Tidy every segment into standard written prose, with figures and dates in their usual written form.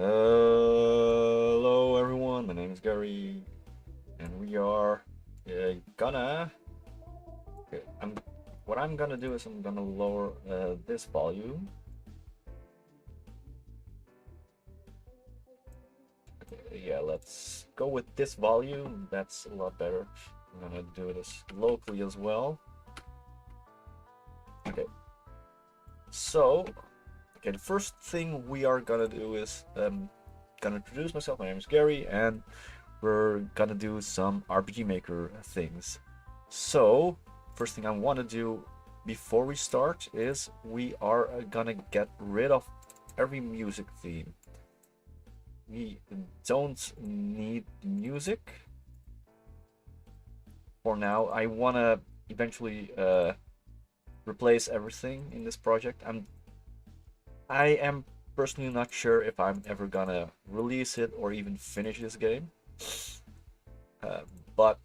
Hello everyone, my name is Gary, and we are gonna. Okay, what I'm gonna do is I'm gonna lower this volume. Okay, yeah, let's go with this volume. That's a lot better. I'm gonna do this locally as well. Okay, so the first thing we are gonna do is gonna introduce myself. My name is Gary, and we're gonna do some RPG Maker things. So, first thing I want to do before we start is we are gonna get rid of every music theme. We don't need music for now. I want to eventually replace everything in this project. I am personally not sure if I'm ever gonna release it or even finish this game. Uh, but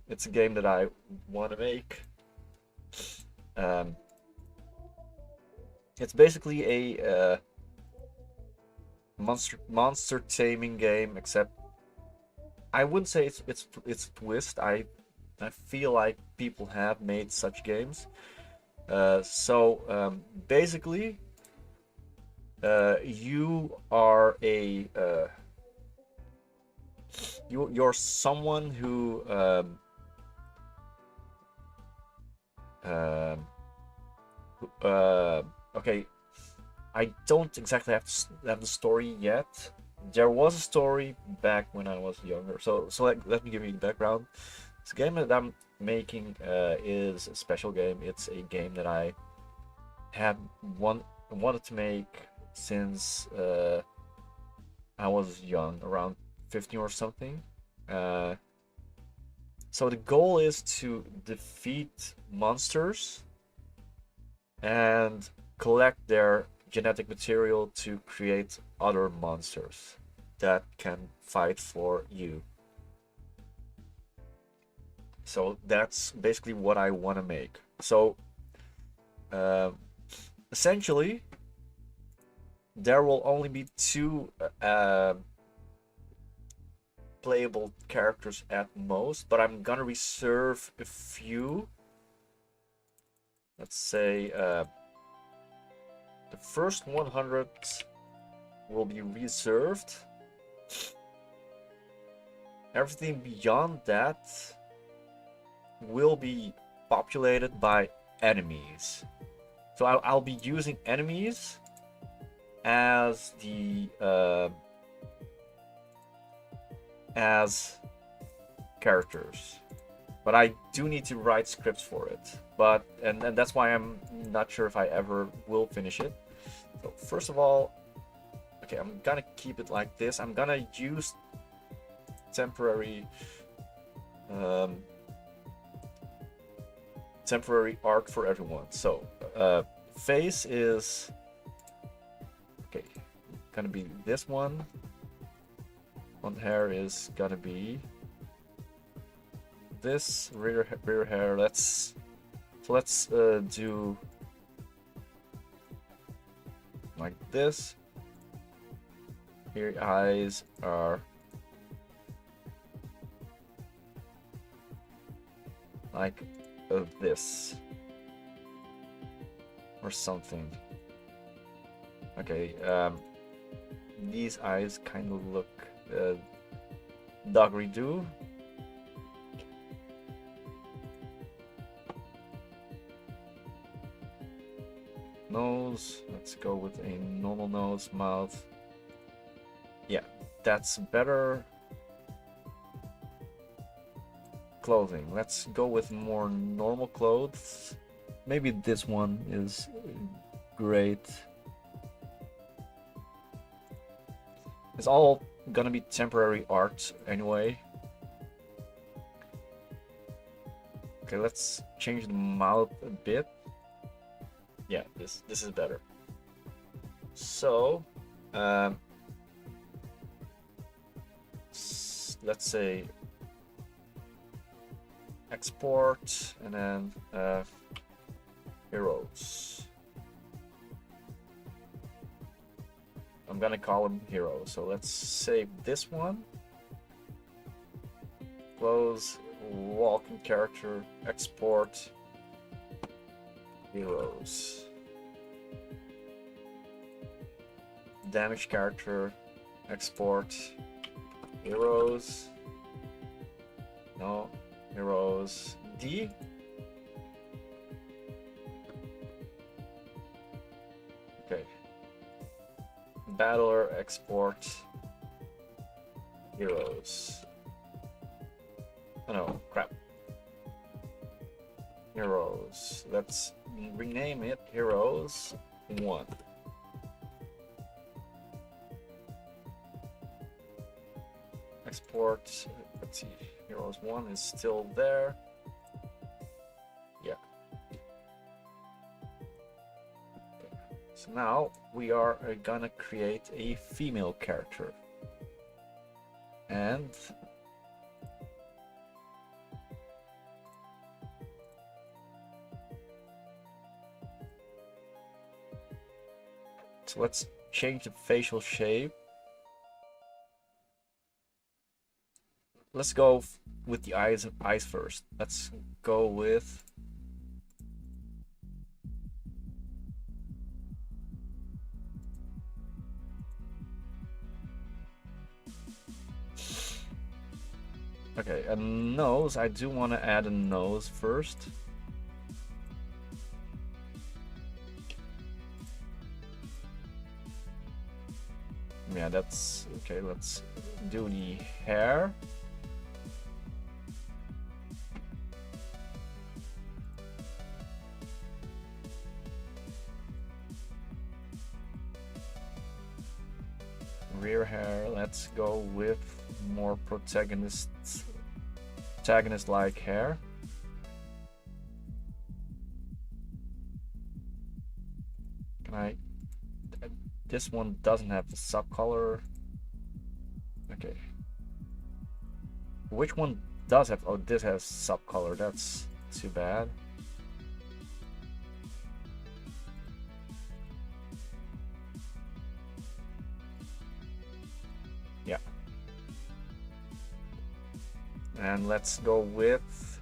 it's a game that I want to make. Um, it's basically a monster taming game, except I wouldn't say it's a twist. I feel like people have made such games. Basically, you are you're someone who um, okay, I don't exactly have the story yet. There was a story back when I was younger. So let me give you the background. This game that I'm making is a special game. It's a game that I have wanted to make since I was young, around 15 or something. Uh, so the goal is to defeat monsters and collect their genetic material to create other monsters that can fight for you. So that's basically what I want to make. So uh, essentially, there will only be two playable characters at most, but I'm gonna reserve a few. Let's say the first 100 will be reserved. Everything beyond that will be populated by enemies. So I'll be using enemies as the as characters, but I do need to write scripts for it. And that's why I'm not sure if I ever will finish it. So first of all, okay, I'm gonna keep it like this. I'm gonna use temporary um, temporary art for everyone. So face is okay, gonna be this one. On hair is gonna be this rear hair. Let's do like this. Here eyes are like this or something. Okay, these eyes kind of look doggy-doo. Nose, let's go with a normal nose. Mouth, yeah, that's better. Clothing, let's go with more normal clothes. Maybe this one is great. It's all gonna be temporary art anyway. Okay, let's change the mouth a bit. Yeah, this is better. So let's say export and then heroes. I'm gonna call him hero. So let's save this one. Close, walking character, export, heroes. Damage character, export, heroes. No, heroes. D. Okay. Battler, export, heroes. Oh no, crap. Heroes. Let's rename it Heroes 1. Export. Let's see. Heroes 1 is still there. Yeah. Okay. So now we are gonna create a female character. And so let's change the facial shape. Let's go with the eyes first. Let's go with okay, a nose. I do want to add a nose first. Yeah, that's okay. Let's do the hair. Rear hair. Let's go with more protagonist-like hair. Can I? This one doesn't have the subcolor. Okay. Which one does have? Oh, this has subcolor. That's too bad. Yeah. And let's go with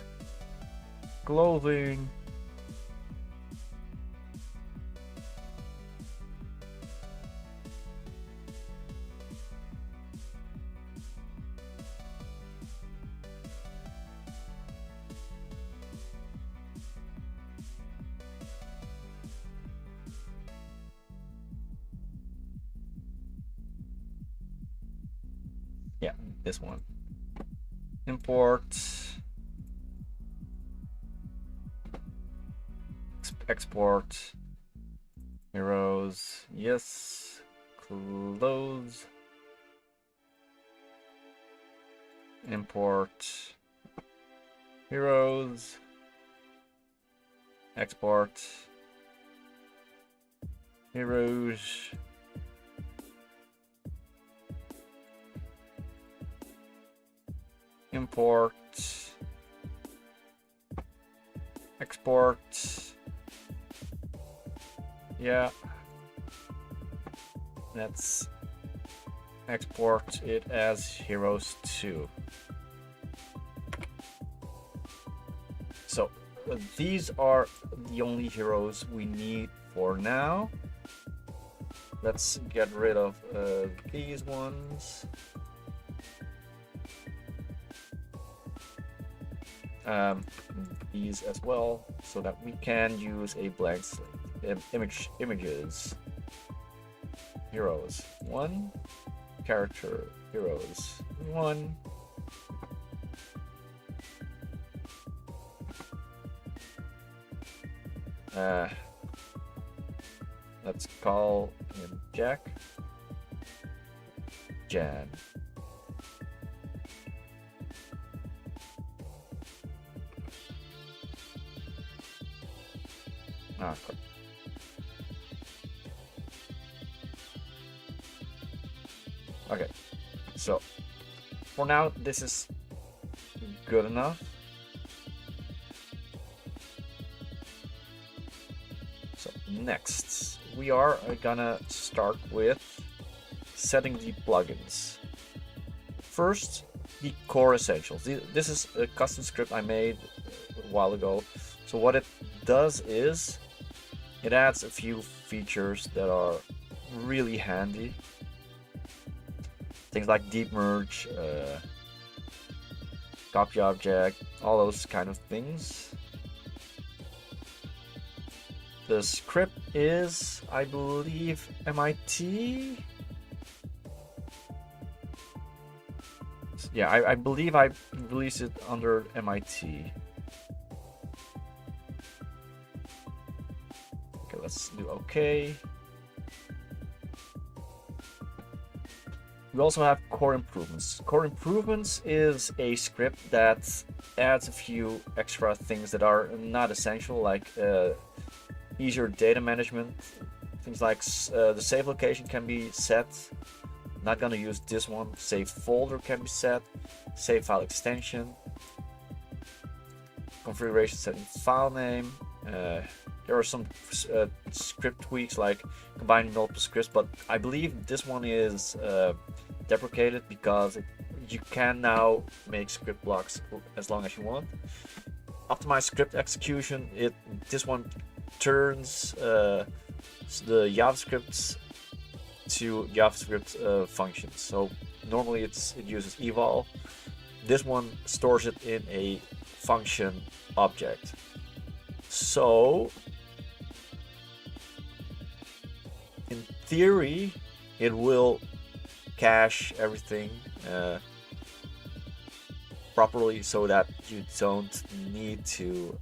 clothing. Yeah, this one. Import. Export. Heroes. Yes. Close. Import. Heroes. Export. Heroes. Import, export, yeah, let's export it as Heroes 2. So these are the only heroes we need for now. Let's get rid of these ones. These as well, so that we can use a blank slate. Images. Heroes 1. Character. Heroes 1. Let's call him Jack. Jan. Ah, crap. Okay, so for now this is good enough. So next we are gonna start with setting the plugins. First, the core essentials. This is a custom script I made a while ago. So what it does is it adds a few features that are really handy. Things like deep merge, copy object, all those kind of things. The script is, I believe, MIT. Yeah, I believe I released it under MIT. Okay, let's do OK. We also have core improvements. Core improvements is a script that adds a few extra things that are not essential, like easier data management. Things like the save location can be set. Not gonna use this one. Save folder can be set. Save file extension. Configuration setting file name. There are some script tweaks like combining multiple scripts, but I believe this one is deprecated because you can now make script blocks as long as you want. Optimize script execution. This one turns the JavaScript to JavaScript functions. So normally it uses eval. This one stores it in a function object. So in theory, it will cache everything properly so that you don't need to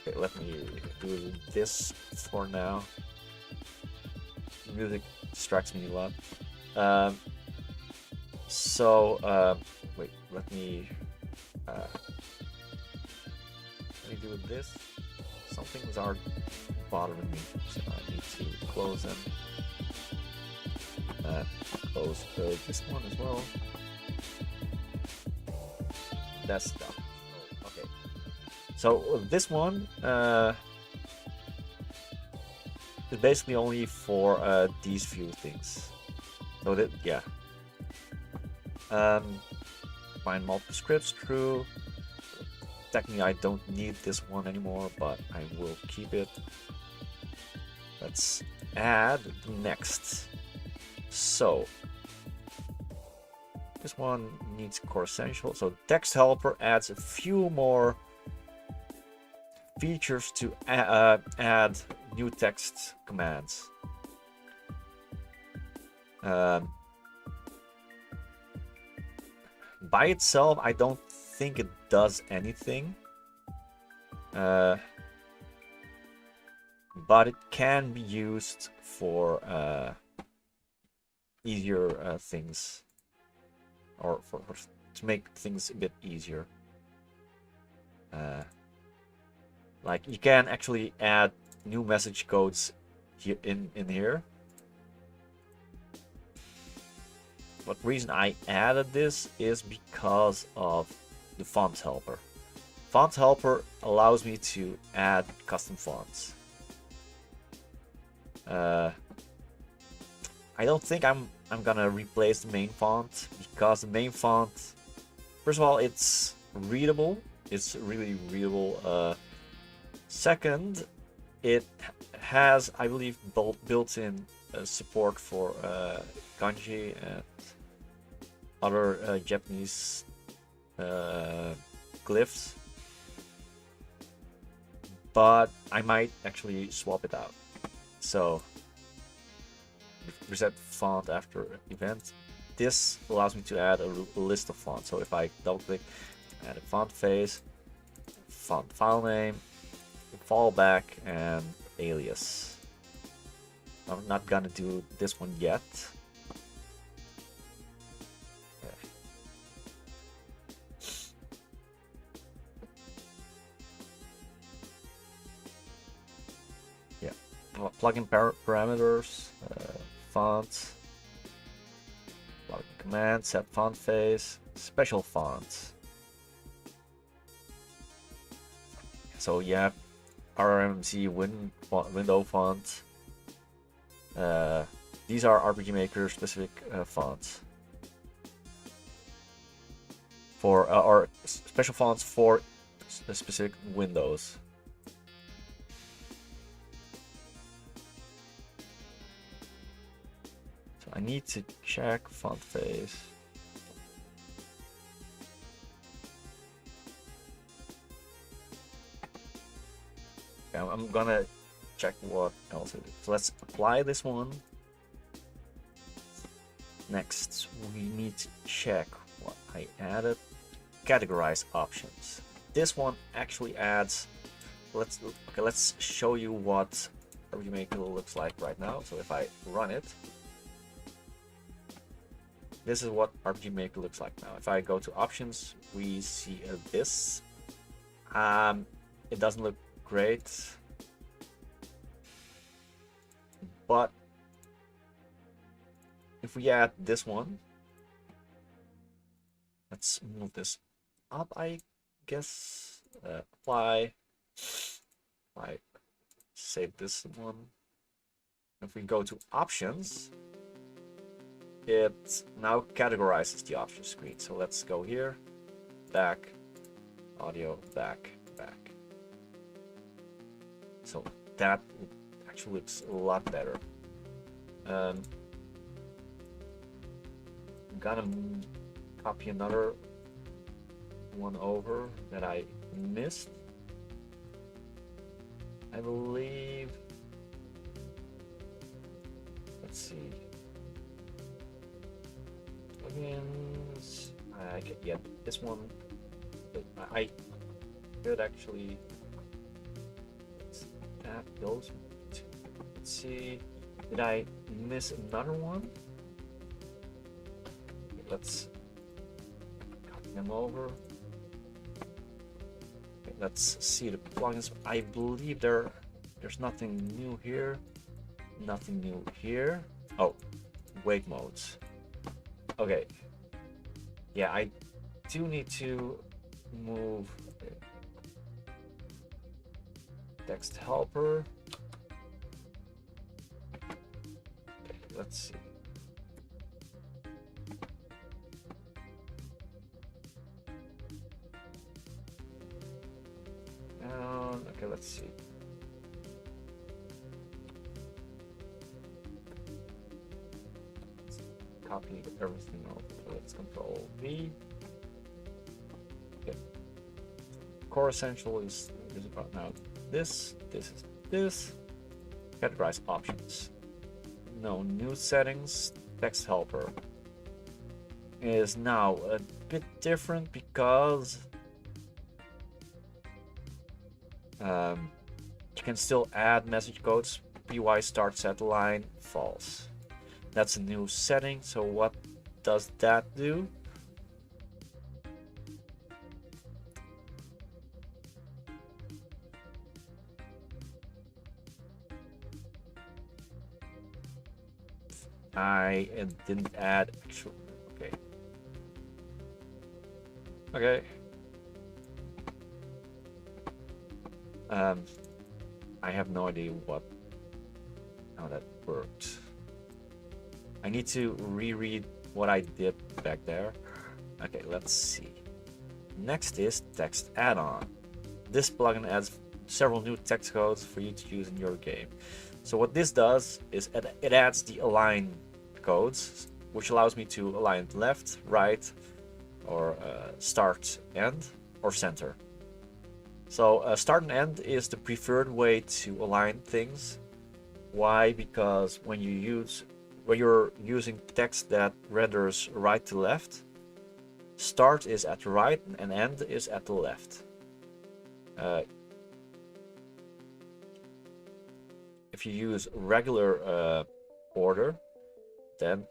okay, let me do this for now. Music distracts me a lot. Wait, let me do this. Some things are bothering me, so I need to close them. Close this one as well. That's done. Okay. So this one is basically only for these few things. So that, yeah. Find multiple scripts, true. Technically, I don't need this one anymore, but I will keep it. Let's add the next. So this one needs core essential. So text helper adds a few more features to add new text commands. By itself, I don't think it does anything, but it can be used for easier things, or to make things a bit easier. Like you can actually add new message codes here in here. What reason I added this is because of the font helper. Font helper allows me to add custom fonts. I don't think I'm gonna replace the main font, because the main font, first of all, it's readable. It's really readable. Second, it has, I believe, built-in support for kanji and other Japanese glyphs, but I might actually swap it out. So reset font after event. This allows me to add a list of fonts. So if I double click, add a font face, font file name, fallback, and alias. I'm not gonna do this one yet. Okay. Yeah, well, plugin parameters, font, plugin command, set font face, special fonts. So yeah, RMC window font, These are RPG Maker specific fonts for or special fonts for specific windows. So I need to check font face. Okay, I'm gonna check what else it is. So let's apply this one. Next, we need to check what I added. Categorize options. This one actually adds. Let's show you what RPG Maker looks like right now. So if I run it, this is what RPG Maker looks like now. If I go to options, we see this. It doesn't look great, but if we add this one, let's move this up, I guess. Apply. I save this one. If we go to options, it now categorizes the option screen. So let's go here, back, audio, back. So that actually looks a lot better. I'm gonna copy another one over that I missed. I believe. Let's see. Plugins. I can get this one. I could actually. That goes. Let's see. Did I miss another one? Let's copy them over. Okay, let's see the plugins. I believe there's nothing new here. Nothing new here. Oh, wake modes. Okay. Yeah, I do need to move text helper. Okay, let's see. Okay, let's see. Let's copy everything over. So let's Control V. Okay. Core Essential is about now. This is this. Categorize options. No new settings. Text helper is now a bit different because you can still add message codes. PY start set line false. That's a new setting. So what does that do? I didn't add actual. Okay. I have no idea how that worked. I need to reread what I did back there. Okay, let's see. Next is text add-on. This plugin adds several new text codes for you to use in your game. So what this does is it adds the align codes, which allows me to align left, right, or start, end, or center. So start and end is the preferred way to align things. Why? Because when you're using text that renders right to left, start is at the right and end is at the left. If you use regular order, then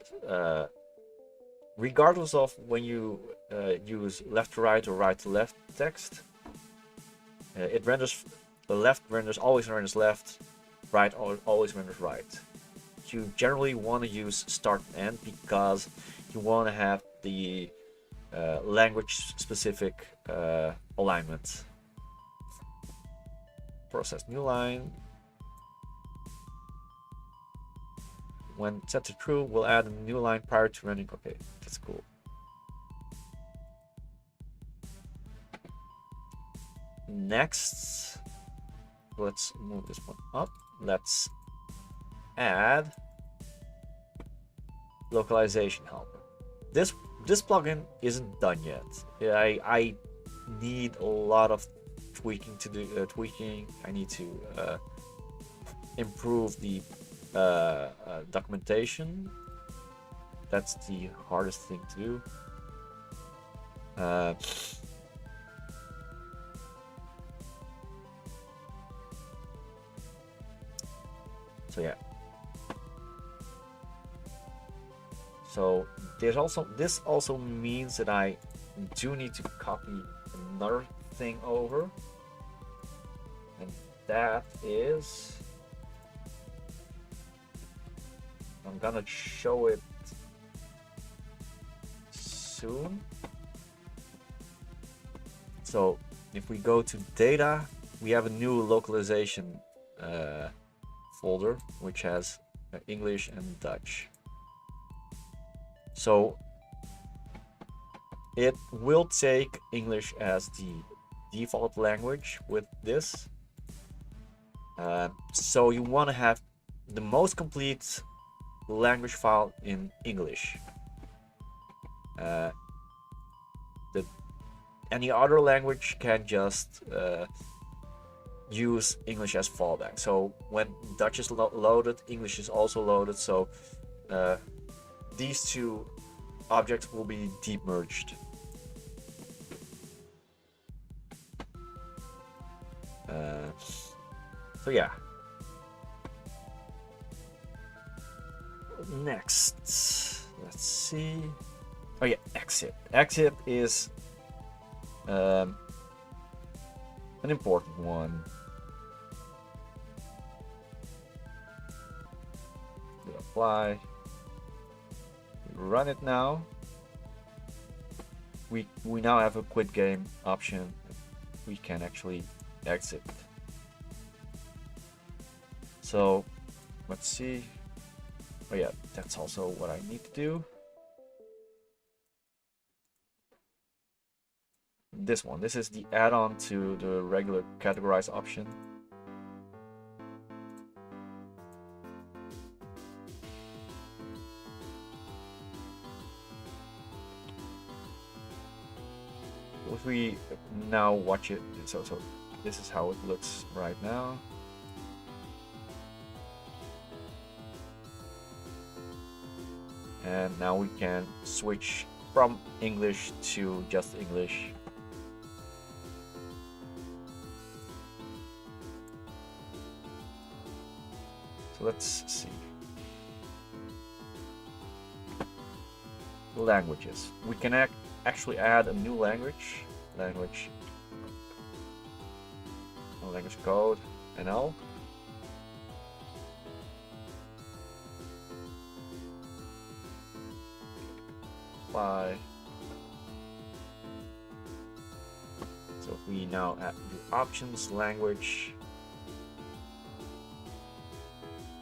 regardless of when you use left to right or right to left text, it renders the left always renders left, right always renders right. You generally want to use start and end because you want to have the language specific alignment. Process new line. when set to true, we'll add a new line prior to running. Okay, that's cool. Next, let's move this one up. Let's add localization helper. This plugin isn't done yet. I need a lot of tweaking to do. I need to improve the documentation. That's the hardest thing to do. So yeah. So this also means that I do need to copy another thing over, and that is, I'm gonna show it soon. So if we go to data, we have a new localization folder which has English and Dutch. So it will take English as the default language with this. So you want to have the most complete language file in English. Any other language can just use English as fallback. So when Dutch is loaded, English is also loaded. So these two objects will be deep merged. So yeah. Next, let's see. Oh yeah, exit. Exit is an important one. We apply. Run it now. We now have a quit game option. We can actually exit. So let's see. Oh yeah, that's also what I need to do. This one. This is the add-on to the regular categorize option. If we now watch it, so this is how it looks right now. And now we can switch from English to just English. So let's see. Languages. We can actually add a new language. Language code NL. Apply. So if we now add the options language.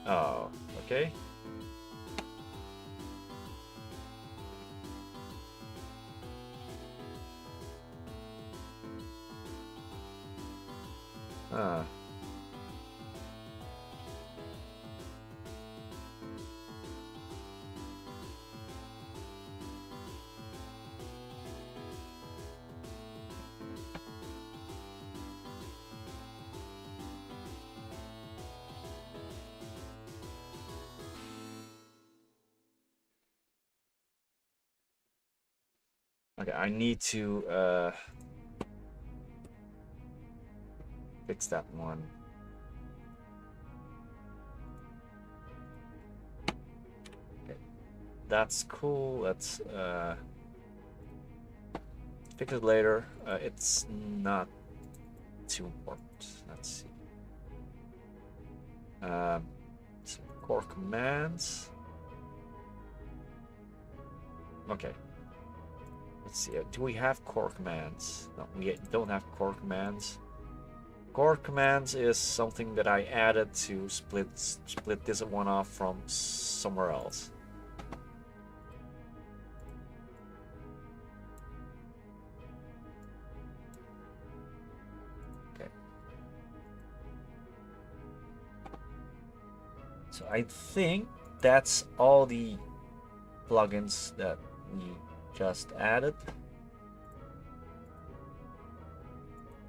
Oh, okay. Ah. Okay, I need to fix that one. Okay, that's cool. Let's fix it later. It's not too important. Let's see. Some core commands. Okay. Let's see. Do we have core commands? No, we don't have core commands. Core commands is something that I added to split this one off from somewhere else. Okay. So I think that's all the plugins that we just added.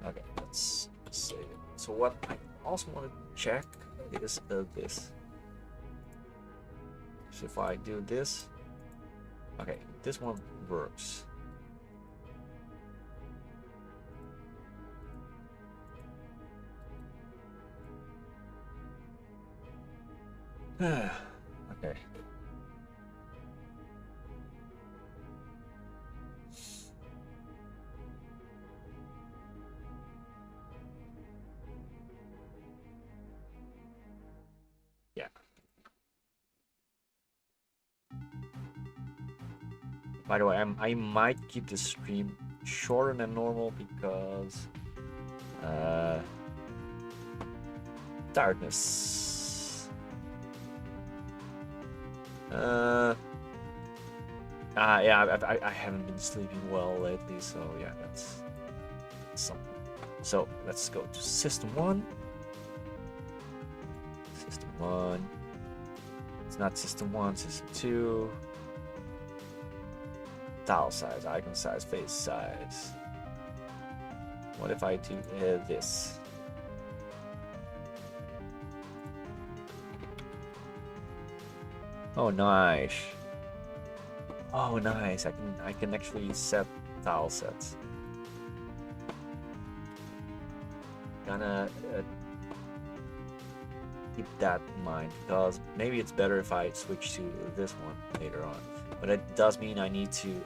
Okay, let's save it. So what I also want to check is this. So if I do this, okay, this one works. Okay. Yeah. By the way, I might keep this stream shorter than normal because tiredness. Yeah, I haven't been sleeping well lately, so yeah, that's something. So let's go to System 1. System 1. It's not System 1, System 2. Tile size, icon size, face size. What if I do this? Oh, nice. Oh, nice. I can actually set tile sets. Gonna keep that in mind because maybe it's better if I switch to this one later on. But it does mean I need to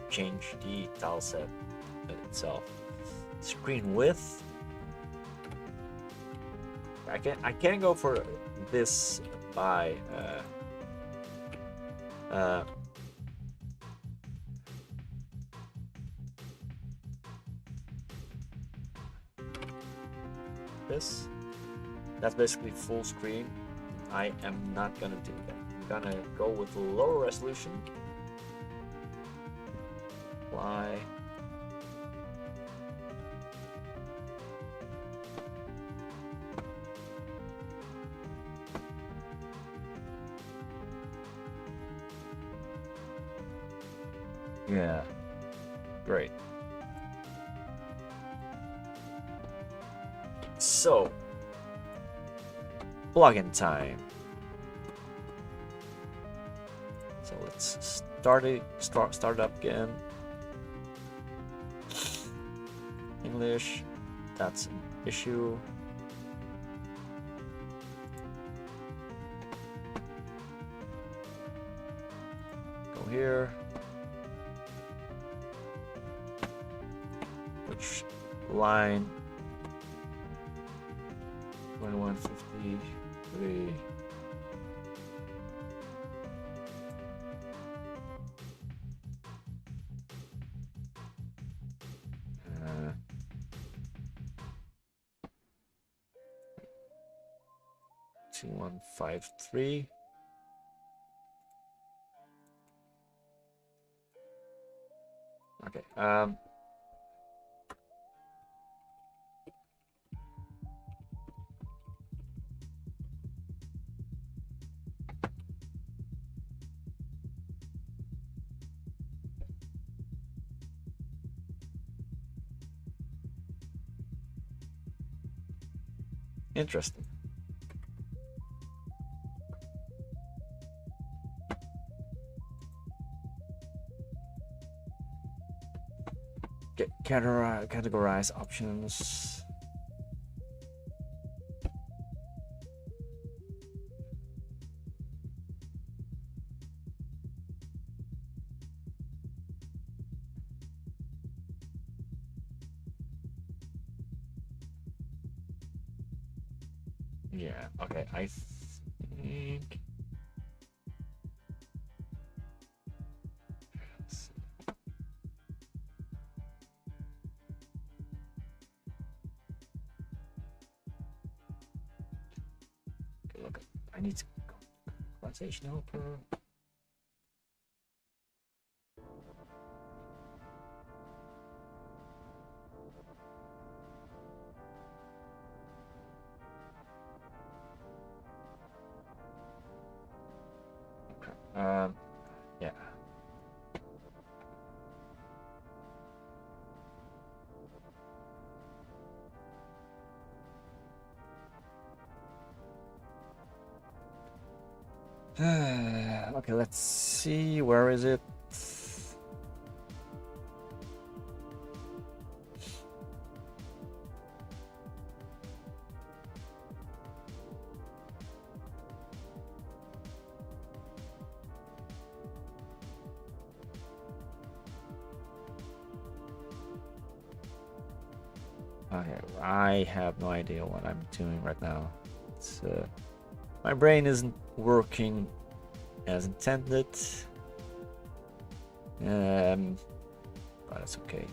change the tile set itself. Screen width. I can go for this by this. That's basically full screen. I am not gonna do that. I'm gonna go with lower resolution. Apply. Yeah, great. So, plugin time. So let's start up again. English, that's an issue. Go here. Which line? 2153. Uh, 2153. Okay. Interesting. Categorize options. Yeah, okay, I think. Let's see. I need to translation helper. Yeah. Okay, let's see. Where is it? Okay, I have no idea what I'm doing right now. It's, my brain isn't working as intended. But that's okay.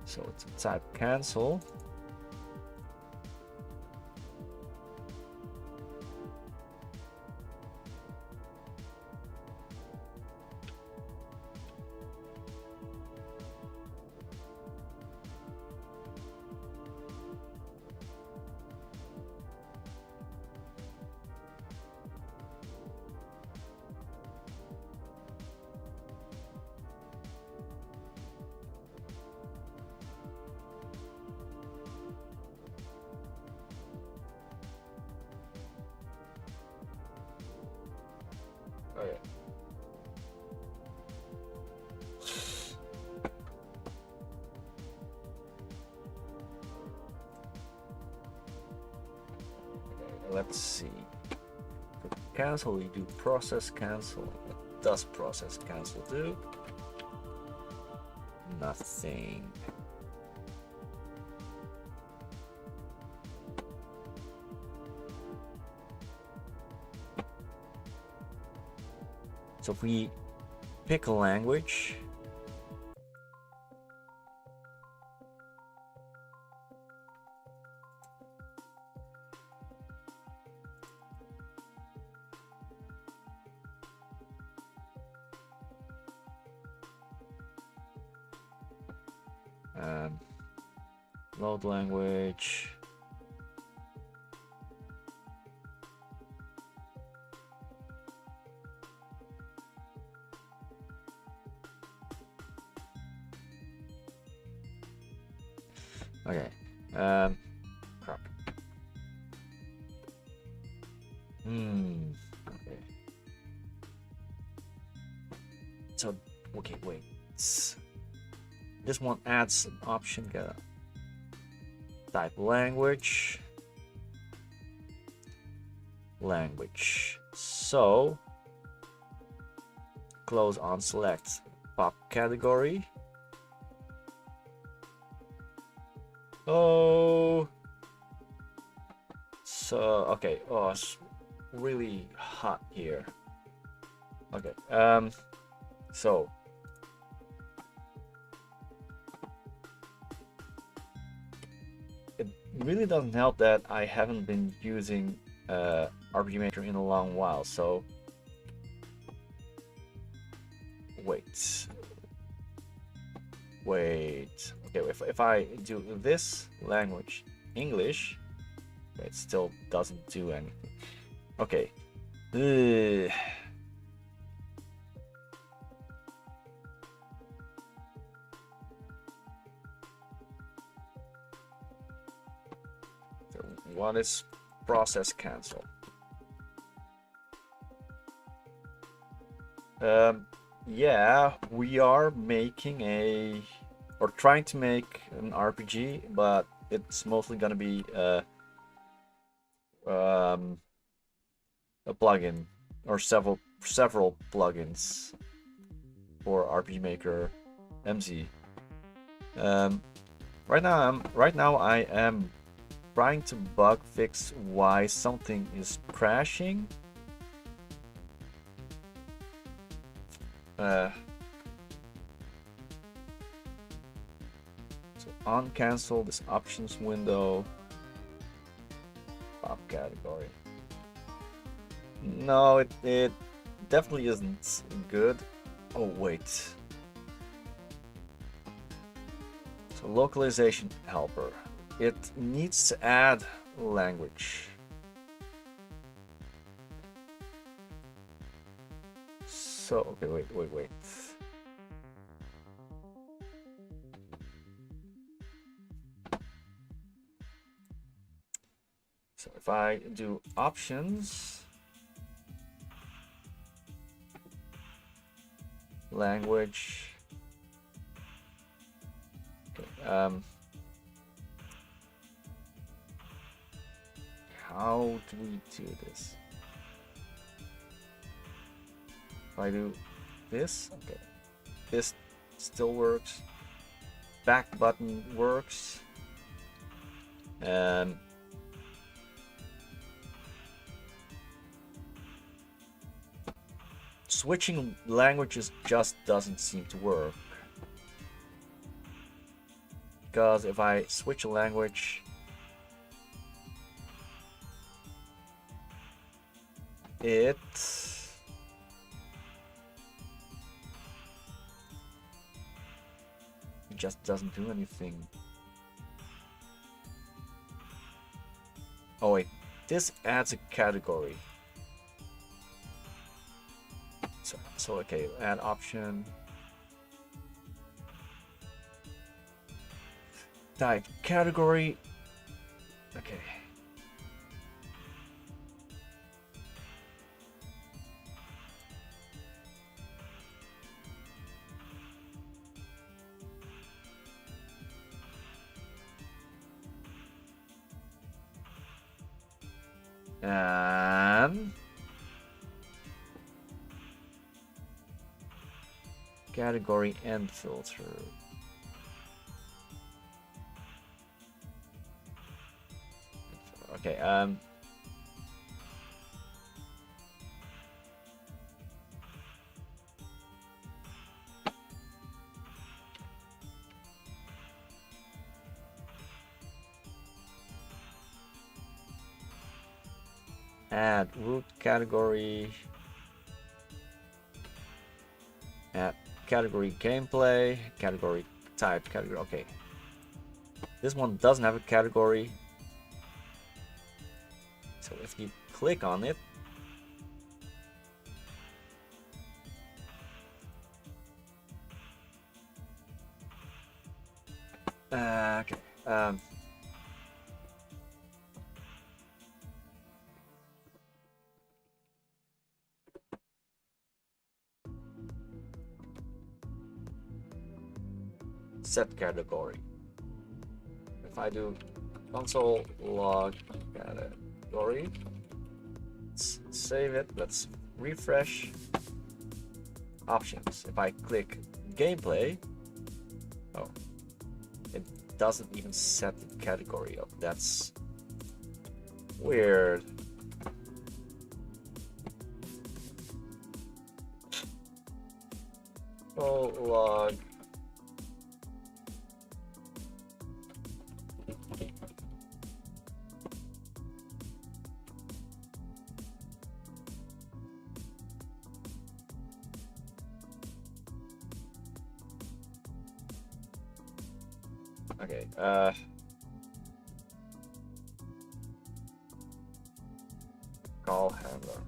So it's type cancel. Okay. Let's see. For cancel, we do process cancel. What does process cancel do? Nothing. So if we pick a language, load language. Okay. Crap. Okay. So, okay, wait. This one adds an option. Gotta type language. So, close on select pop category. Oh, so okay. Oh, it's really hot here. Okay. So it really doesn't help that I haven't been using RPG Maker in a long while. So wait. Okay, if I do this language, English, it still doesn't do anything. Okay. So what is process cancel? Yeah, we are making or trying to make an RPG, but it's mostly gonna be a plugin or several plugins for RPG Maker MZ. Right now I am trying to bug fix why something is crashing. So uncancel this options window. Pop category. No, it definitely isn't good. Oh wait. So localization helper. It needs to add language. So okay, wait. So if I do options, language, okay, how do we do this? If I do this, okay, this still works. Back button works. Switching languages just doesn't seem to work. Because if I switch a language, it just doesn't do anything. Oh wait, this adds a category. So okay, add option. Type category. Okay. And category and filter. Okay, add root category, add category gameplay, category type, category, okay. This one doesn't have a category. So if you click on it, okay, set category. If I do console log category, let's save it, let's refresh. Options. If I click gameplay, oh, it doesn't even set the category up. That's weird. Oh, log. Okay, call handler.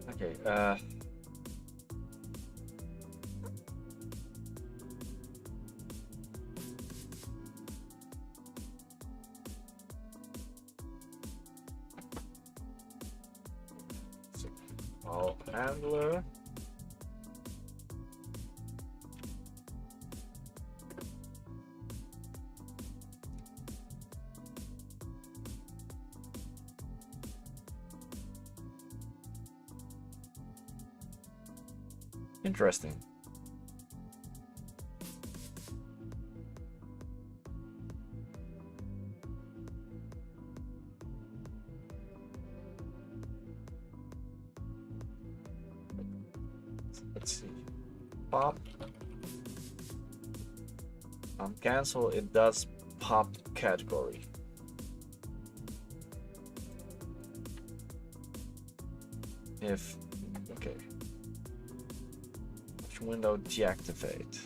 Okay, so call handler. Interesting. Let's see. Pop. Cancel. It does pop category. If okay. Which window deactivate?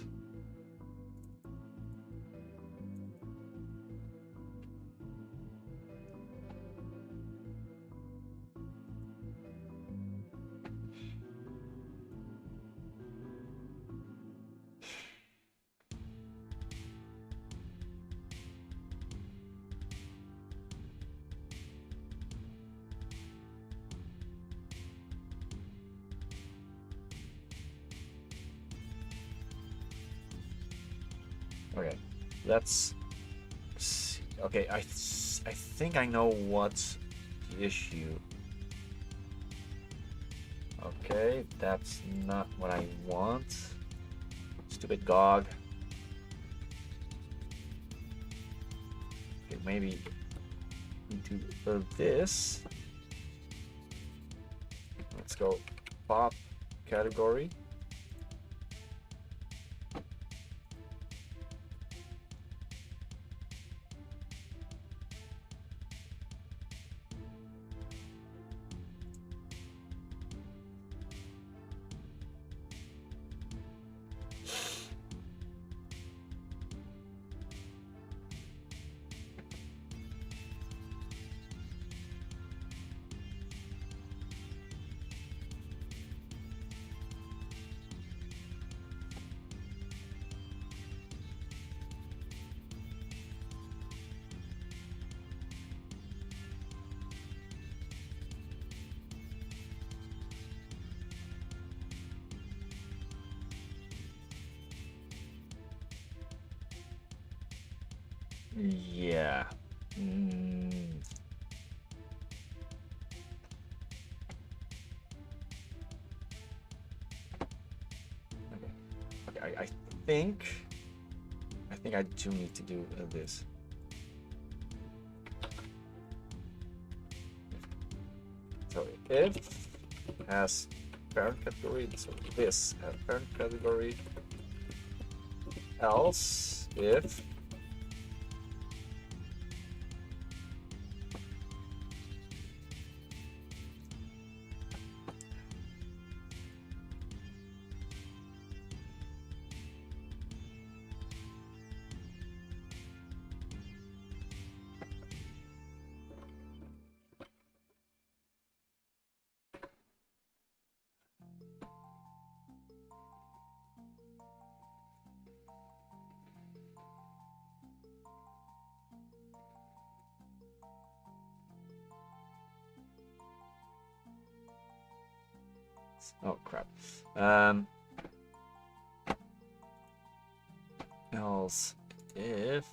Okay, let's see. Okay, I think I know what's the issue. Okay, that's not what I want. Stupid GOG. Okay, maybe do this. Let's go pop category. Yeah. Okay. I think I do need to do this. So if has parent category, so this has parent category. Else if oh crap. Else if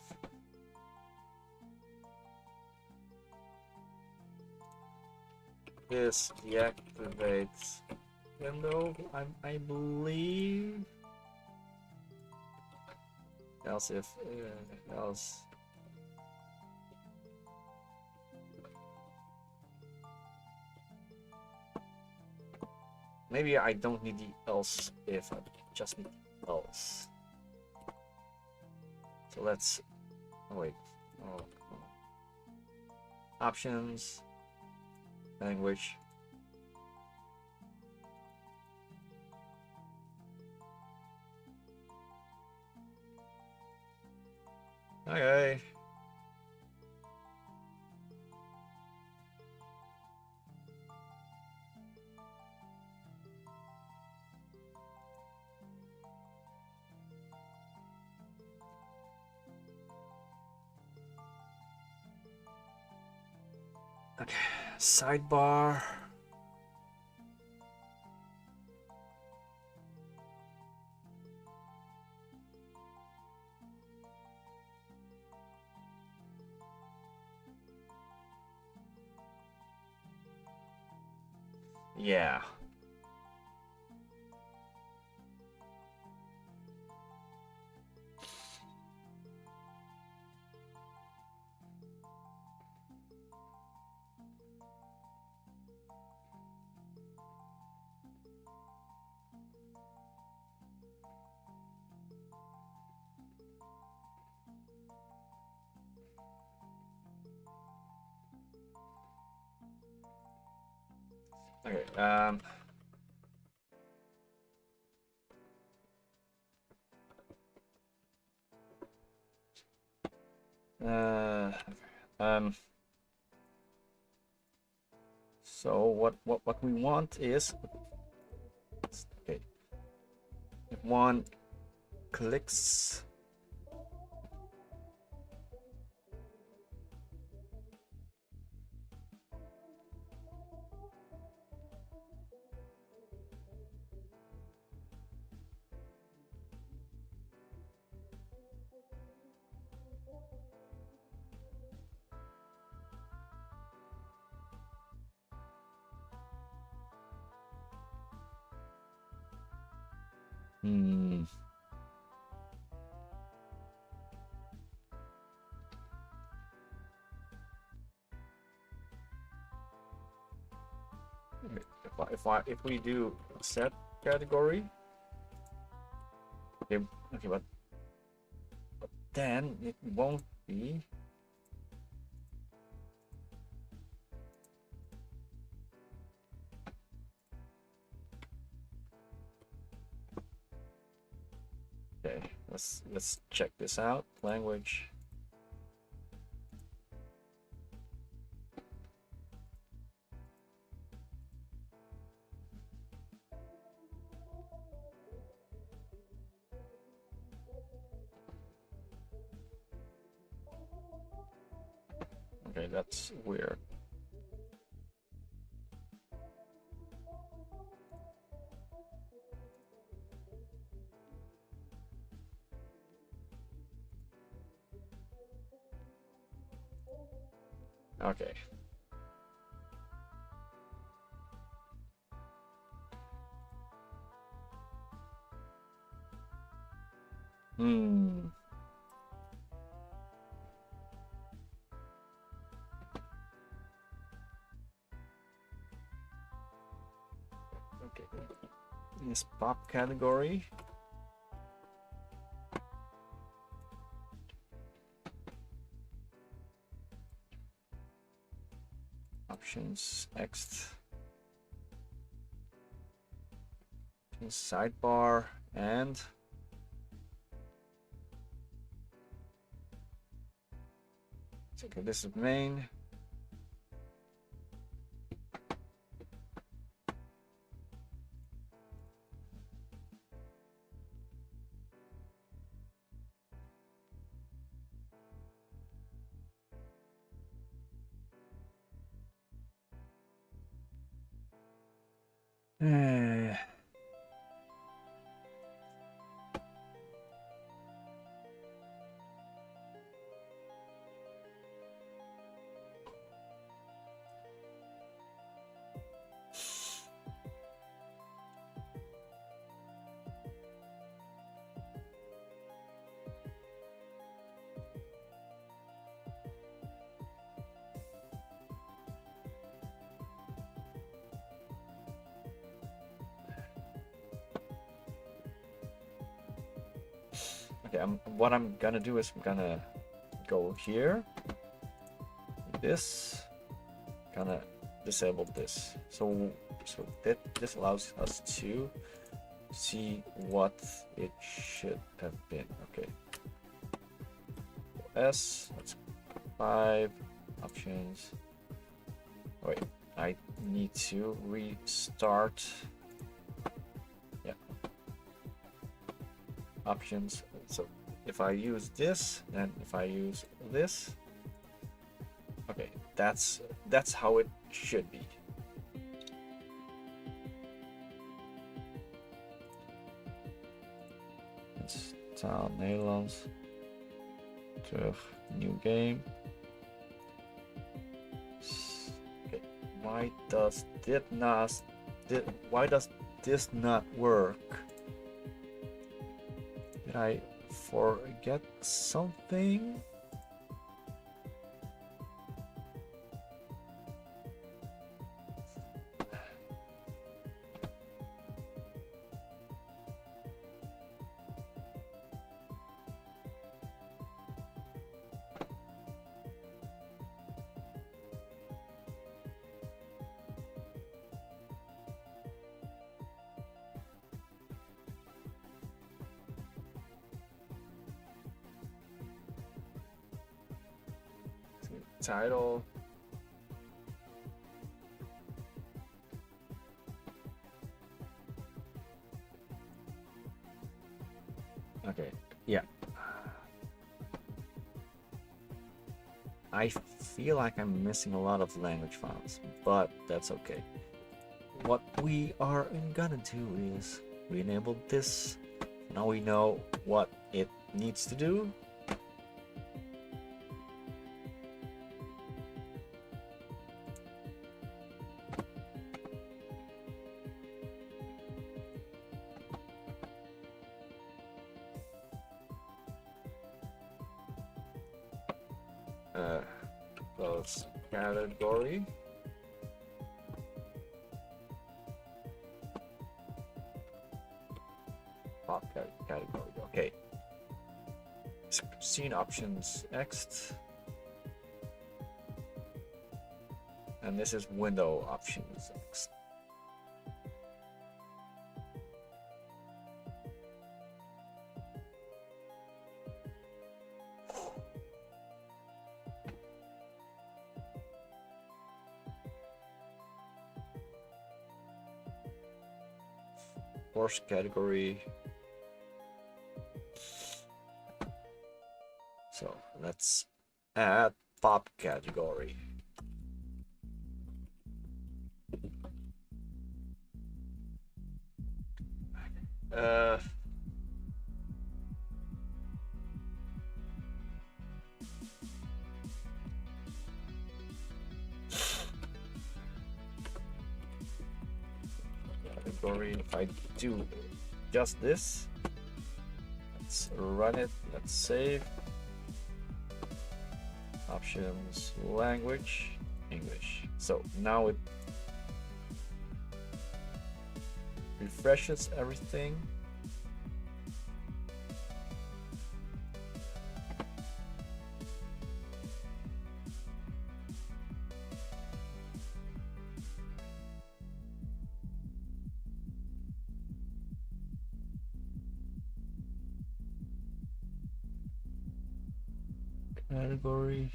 this deactivates window, I believe. Else if else maybe I don't need the else if, I just need the else. So let's wait. Oh. Options, language. Okay. Okay, sidebar. Yeah. Okay. So what we want is, okay, if one clicks, if we do set category, okay, but then it won't be. Okay, let's check this out. Language. Okay, that's weird. Okay. Okay. This pop category. Options next. Sidebar and okay, this is main. Okay, what I'm gonna do is I'm gonna go here, this, gonna disable this. So that this allows us to see what it should have been. Okay. S, that's 5 options. Wait, I need to restart. Yeah. Options. So if I use this, then if I use this, okay, that's how it should be. It's taal Nederlands. Terug, new game. Okay, why does this not work? Did I forget something? title. Okay, yeah. I feel like I'm missing a lot of language files, but that's okay. What we are gonna do is we enable this. Now we know what it needs to do. Close category. Pop category. Okay. Scene options next. And this is window options next. Course category. So let's add pop category. Category. If I do just this, let's run it. Let's save. Options, language, English. So now it refreshes everything. Category.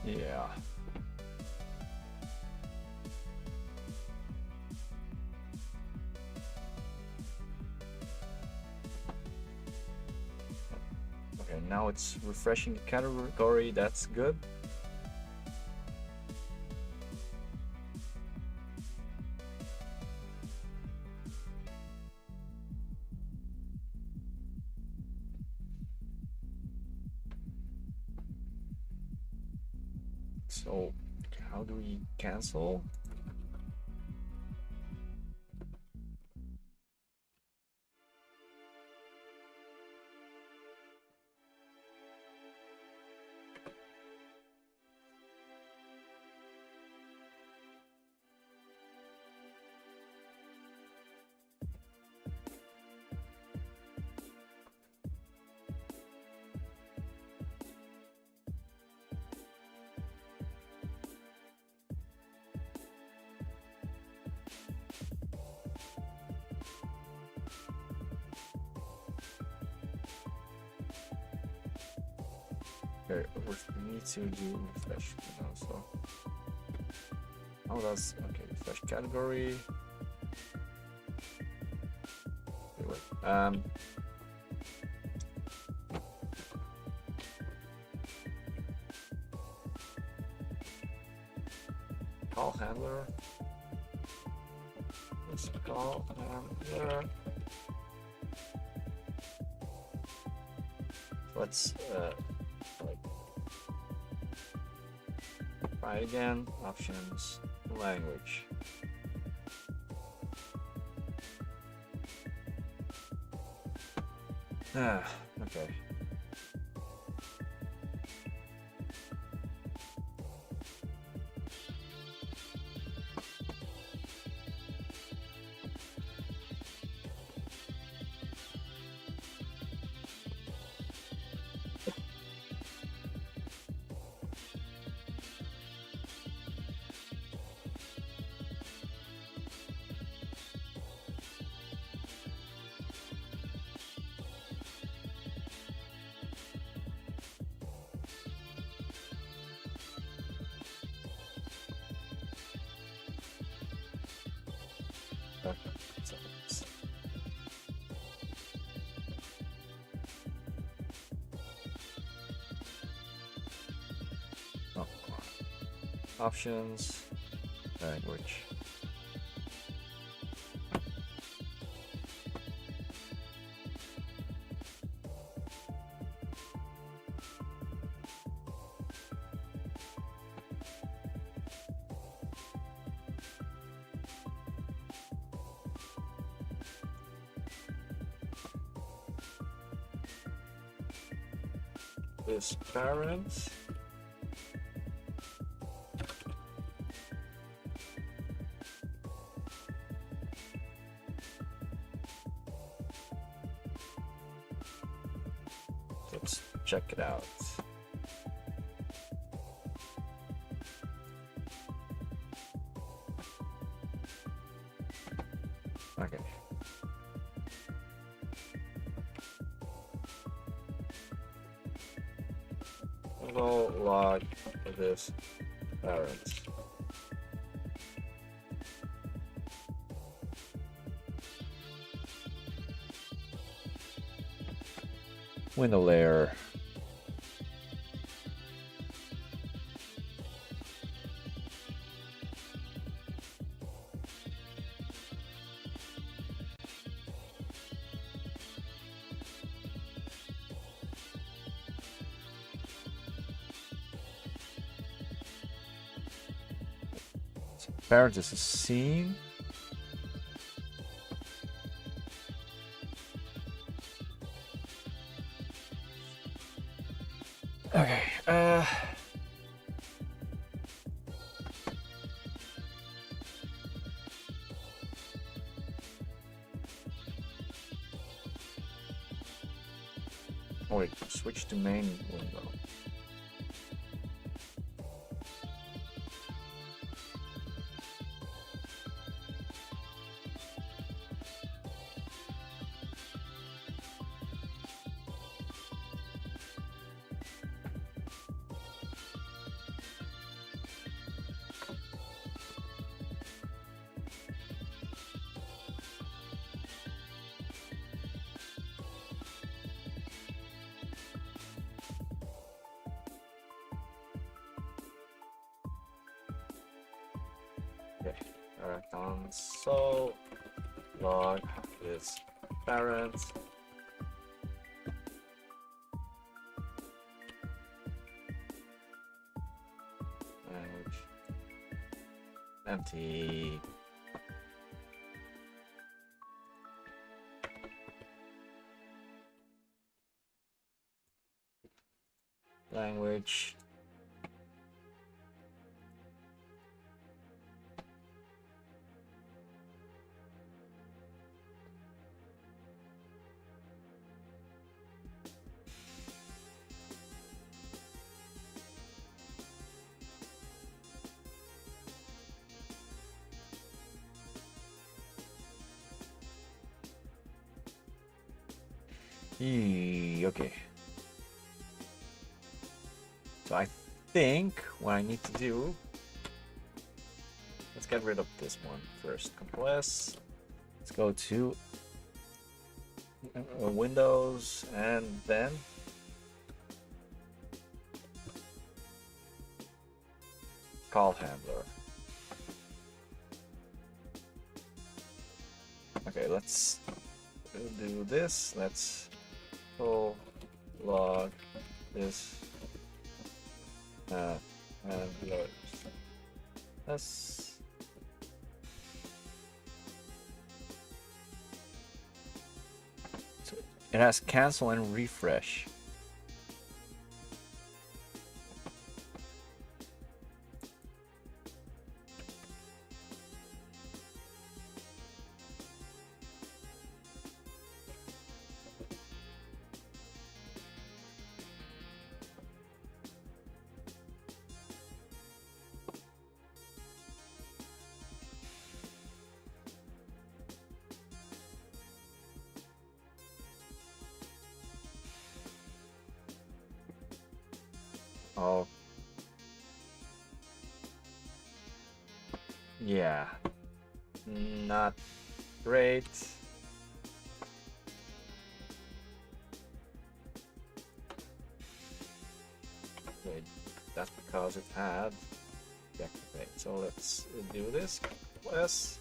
Yeah. Okay, now it's refreshing the category. That's good. So how do we cancel? Okay, we need to do refresh now, so how does refresh category. Okay, wait. Call handler. Let's call handler. Let's try again. Options, language. Okay. Options, language. This parent. Let's check it out. Okay. We'll log this parent. Window layer. Parent is a scene. Okay. Wait, switch to main window. Okay, console log is parent. Language empty. Language. Okay. So I think what I need to do, let's get rid of this one first. Compress. Let's go to Windows and then call handler. Okay, let's do this. Let's go log this and yours. Let's so it has cancel and refresh. Oh. Yeah. Not great. Wait, that's because it had deactivate. So let's do this. Yes.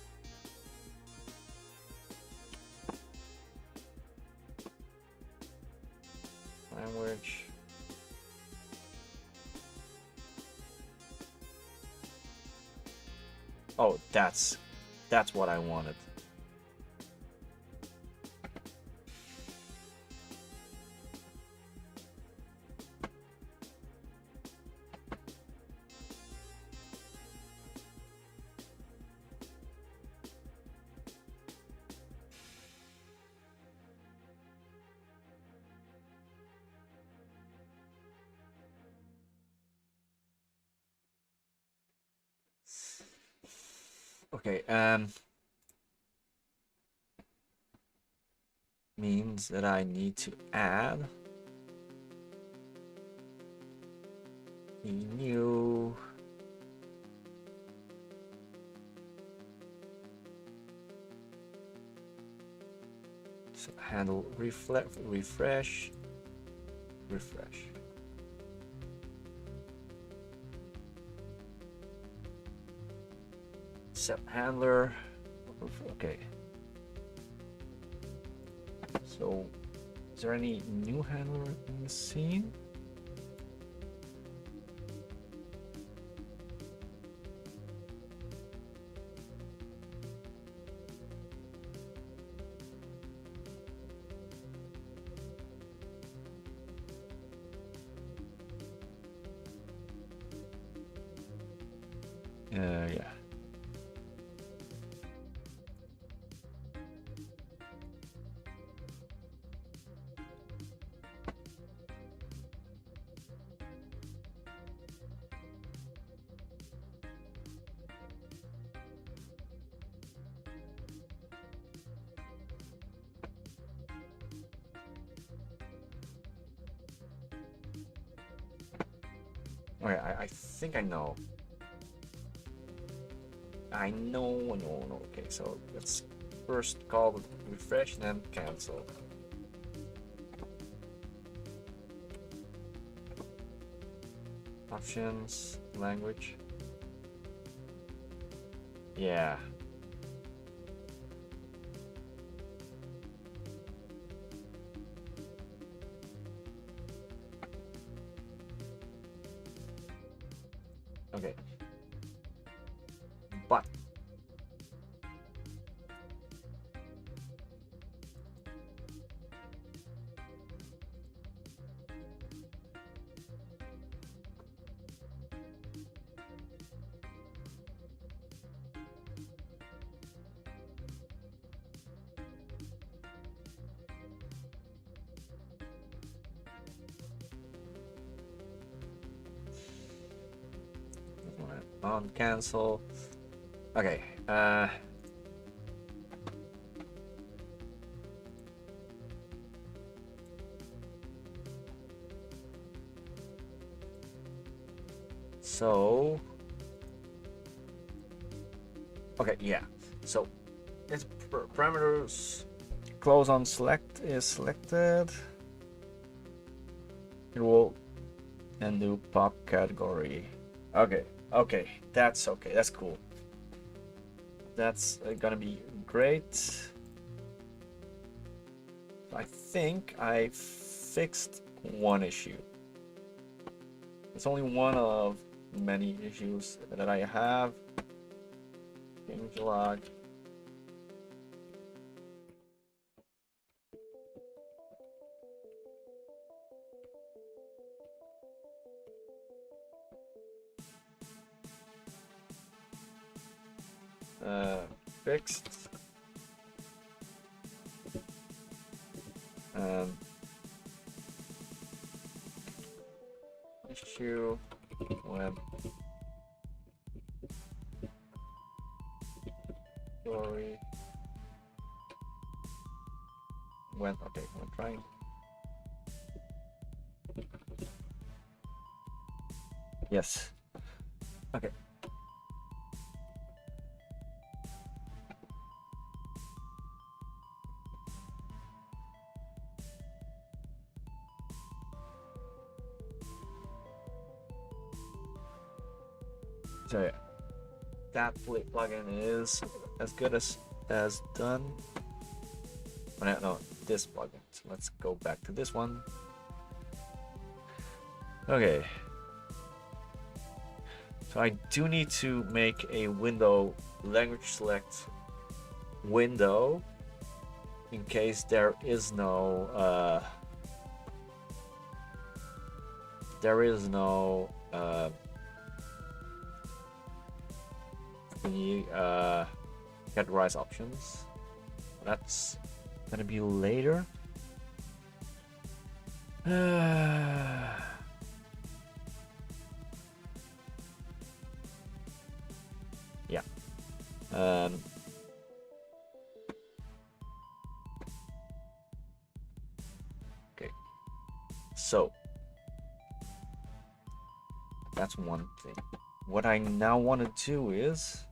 Language. Oh, that's what I wanted. Okay, means that I need to add a new handle refresh. Set handler. Okay. So, is there any new handler in the scene? Yeah. Okay, I think I know. No. Okay, so let's first call the refresh and then cancel. Options, language. Yeah. Okay. But on cancel. Okay. So okay, yeah. So its parameters close on select is selected. It will and do pop category. Okay, that's okay. That's cool. That's gonna be great. I think I fixed one issue. It's only one of many issues that I have. Change log. Fixed. Issue when story when okay when trying yes okay So yeah, that plugin is as good as done. Oh, no, this plugin. So let's go back to this one. Okay. So I do need to make a window language select window in case there is no categorize options. That's gonna be later. Yeah. Okay. So that's one thing. What I now want to do is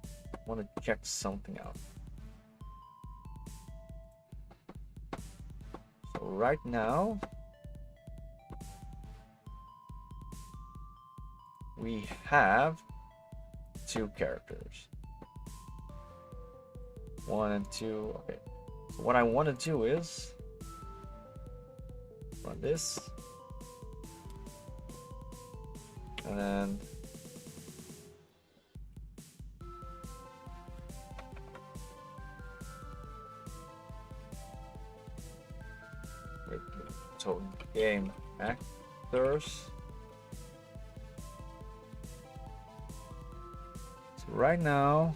want to check something out. So right now we have two characters, 1 and 2. Okay, so what I want to do is run this, and then so game actors. So right now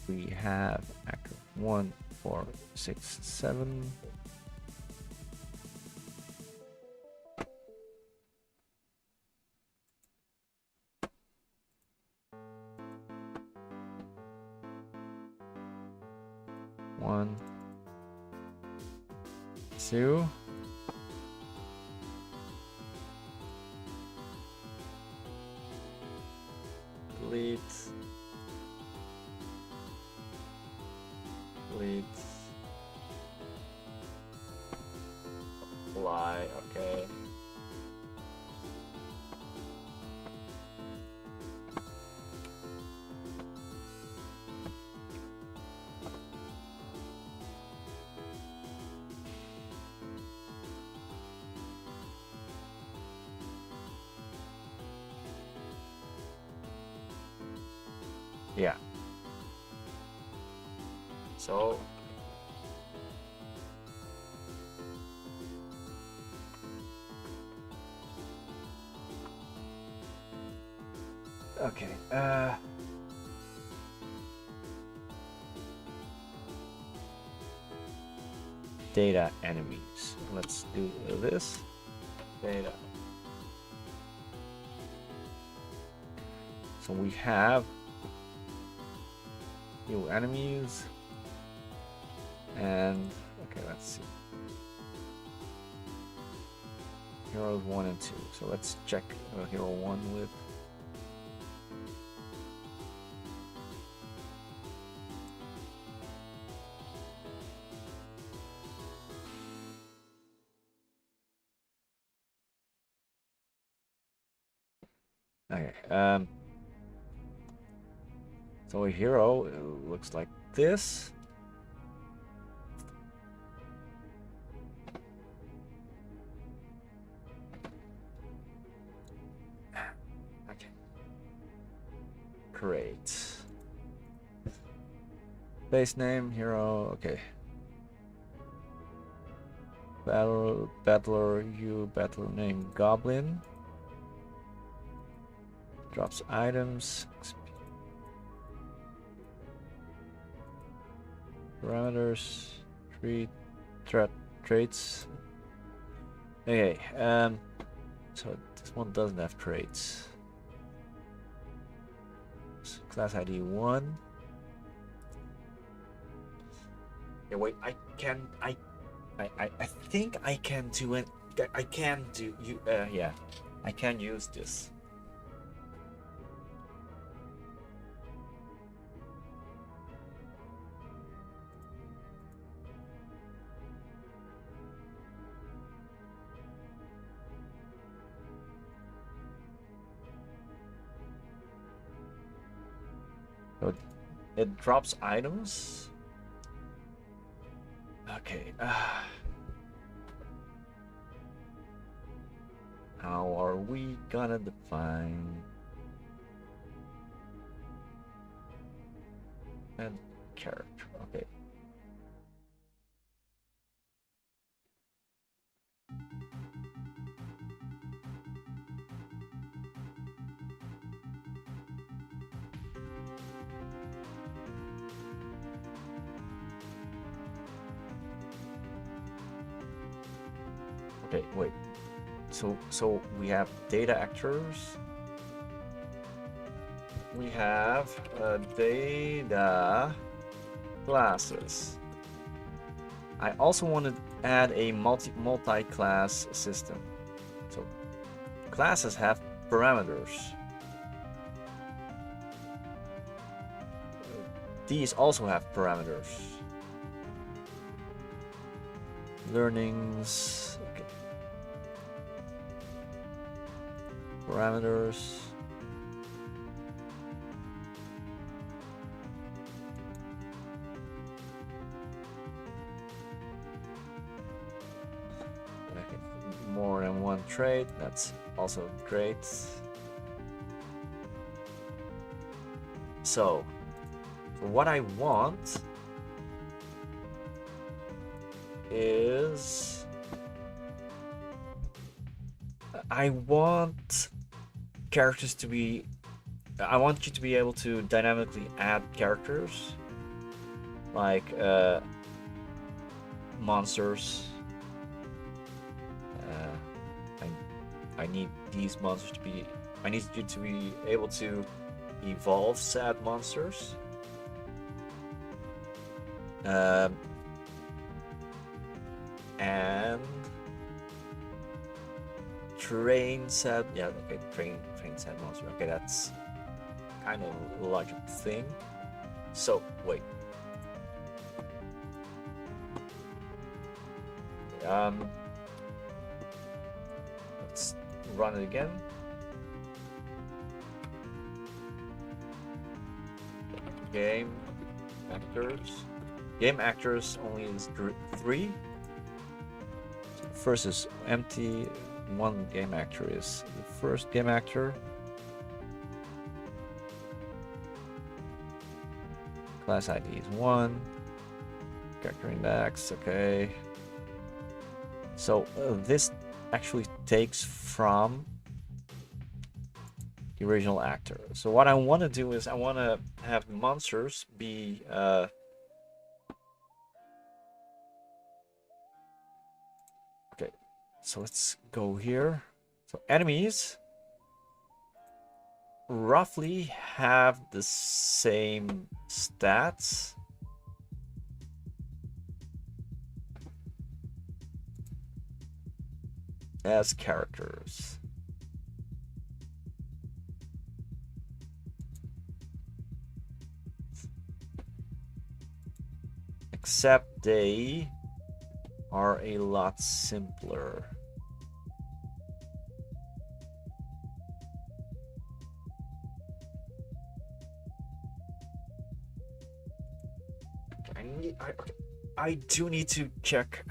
we have actor 1, 4, 6, 7. One, 2. Delete. Delete. Apply. Okay. Yeah. So okay. Data enemies. Let's do this. Data. So we have new enemies, and okay, let's see. Heroes 1 and 2. So let's check hero 1 with. Okay. So a hero looks like this. Okay. Great. Base name, hero, okay. Battler, battler name Goblin. Drops items. Parameters, traits. Okay, so this one doesn't have traits. So class ID 1. Yeah, wait, I think I can do it. I can do you. Yeah, I can use this. So it drops items. Okay. How are we gonna define and character? Okay. Okay, wait. So we have data actors. We have data classes. I also want to add a multi-class system. So classes have parameters. These also have parameters. Learnings. Okay. Parameters. More than one trait, that's also great. So what I want is I want characters to be I want you to be able to dynamically add characters like monsters. I need these monsters to be I need you to be able to evolve sad monsters. And train sad train sad monster. Okay, that's kind of a logical thing. So wait. Let's run it again. Game actors. Game actors only is 3. So the first is empty. One game actor is the first game actor. Class ID is 1. Character index, okay. So this actually takes from the original actor. So what I want to do is I want to have monsters be okay. So let's go here. So enemies roughly have the same stats. As characters. Except they are a lot simpler. I do need to check.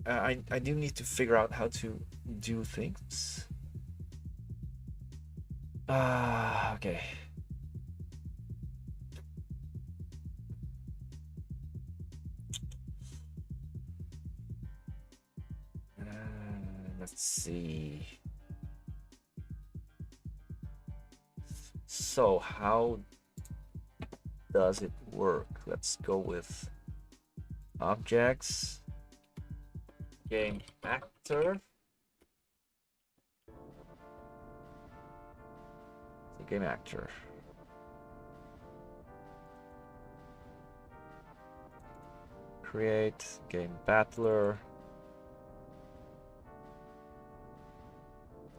I do need to figure out how to do things. Okay. Let's see. So how does it work? Let's go with objects. Game actor. So game actor. Create game battler.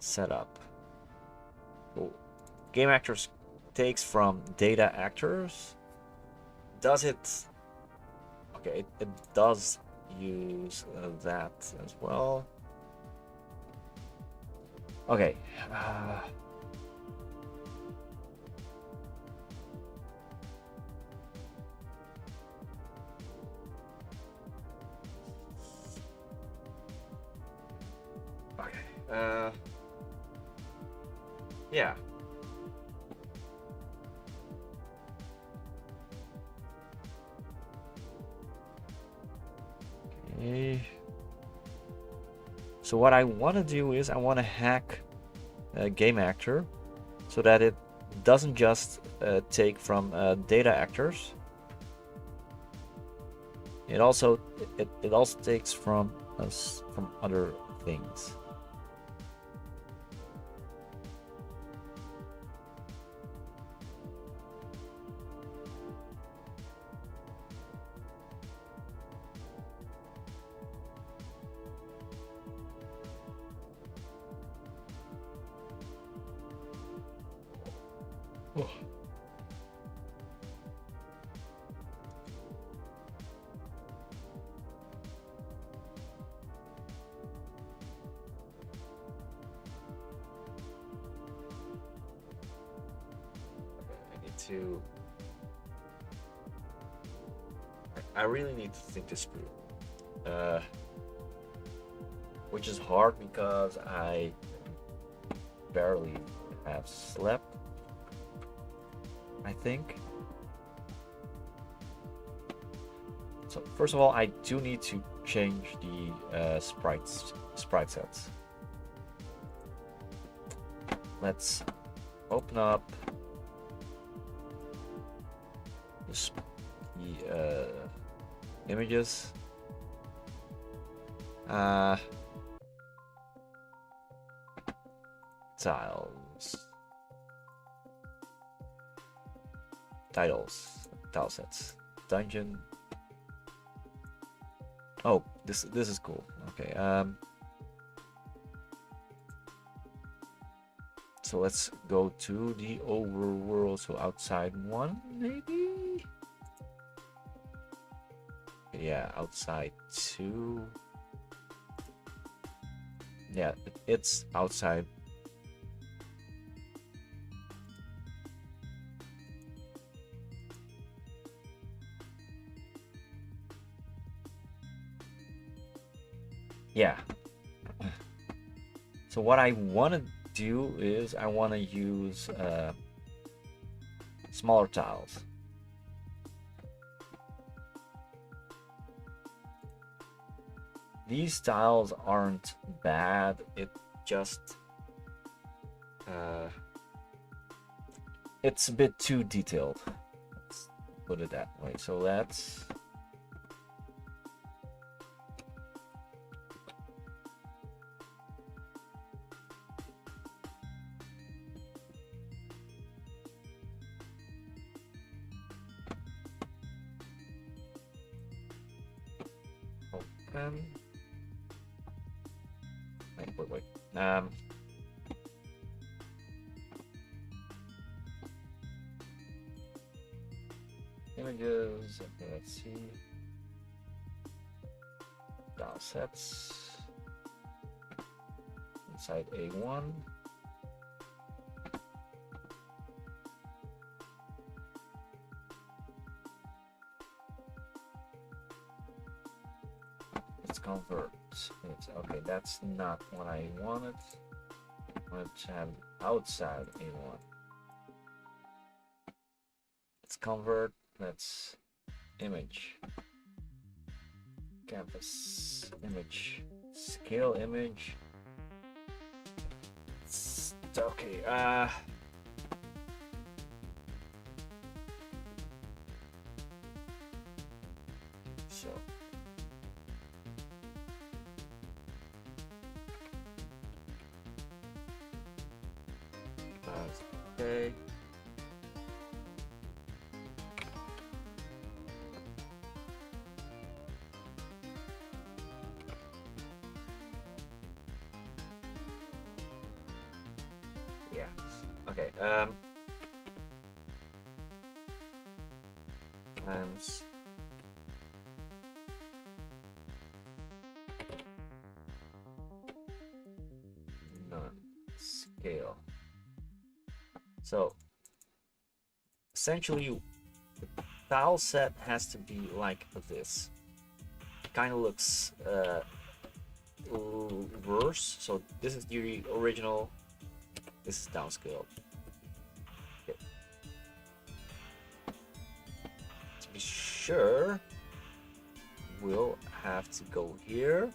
Setup. Cool. Game actors takes from data actors. Does it? Okay, it does use that as well. Okay. Yeah. Okay. So what I want to do is I want to hack Game Actor so that it doesn't just take from data actors. It also takes from us from other things. Oh. I need to. I really need to think this through. Which is hard because I barely have slept, I think. So first of all, I do need to change the sprite sets. Let's open up the images. Tile sets, dungeon. Oh, this is cool. Okay. So let's go to the overworld. So outside one, maybe. Yeah, outside two. Yeah, it's outside. Yeah. So what I want to do is I want to use smaller tiles. These tiles aren't bad, it just it's a bit too detailed. Let's put it that way. So let's open. Wait. Images. Okay, let's see. Tile sets inside A1. Let's convert it. Okay, that's not what I wanted. I wanted to have outside A1. Let's convert. Let's image. Canvas image. Scale image. Okay, so okay. Yeah. Okay. Times none scale. So essentially, the tile set has to be like this. Kind of looks reverse. So this is the original. This is downscaled. Okay. To be sure, we'll have to go here.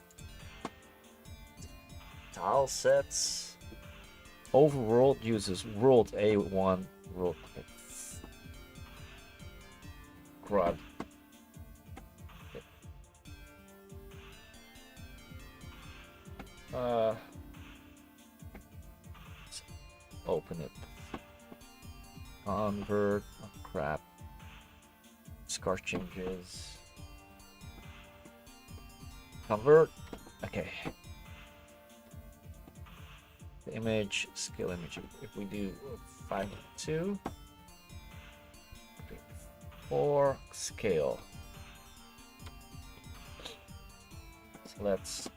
Tile sets. Overworld uses world A1 world. Okay. Crud. Okay. Let's open it. Convert. Oh, crap. Scar changes. Convert. Okay. The image, scale image. If we do 5:2, 4 scale. So let's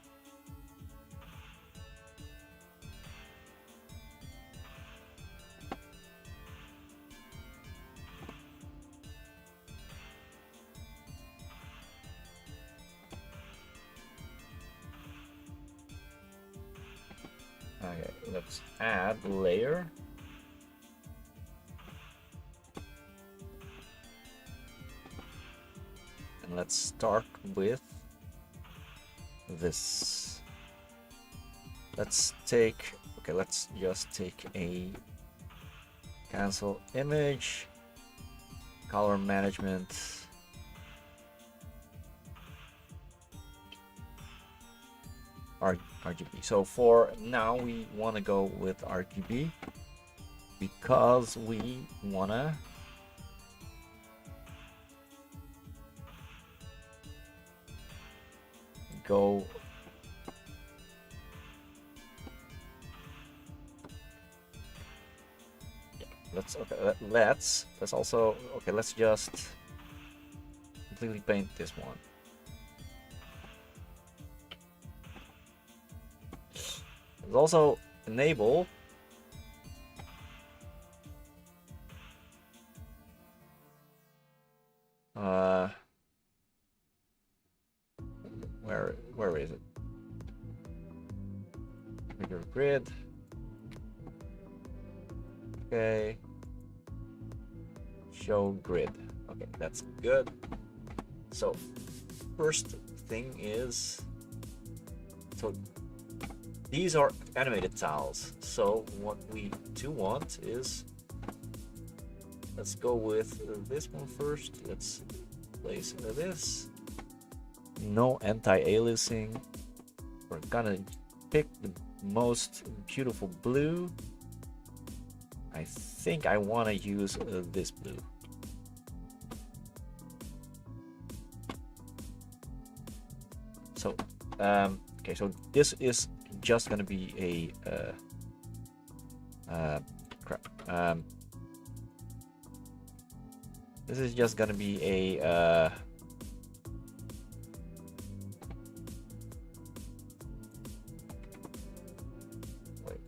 okay, let's add layer. And let's start with this. Let's take, okay, let's just take a cancel image, color management. RGB. So for now we want to go with RGB because we want to go let's also, okay, let's just completely paint this one. Let's also enable where is it? Bigger grid. Okay. Show grid. Okay, that's good. So first thing is, so these are animated tiles. So what we do want is, let's go with this one first. Let's place this. No anti-aliasing. We're gonna pick the most beautiful blue. I think I want to use this blue. So, okay, so this is just gonna be a crap. This is just gonna be a wait,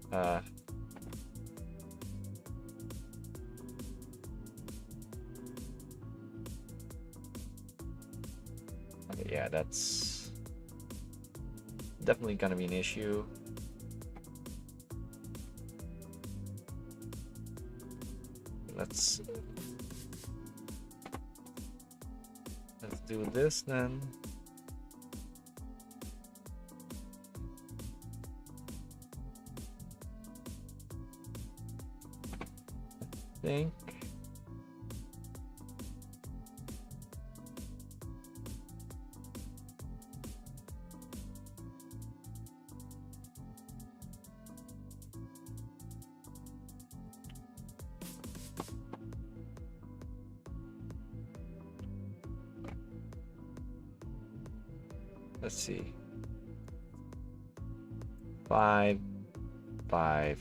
okay, yeah, that's definitely gonna be an issue. Let's do this then. I think let's see. 5, 5.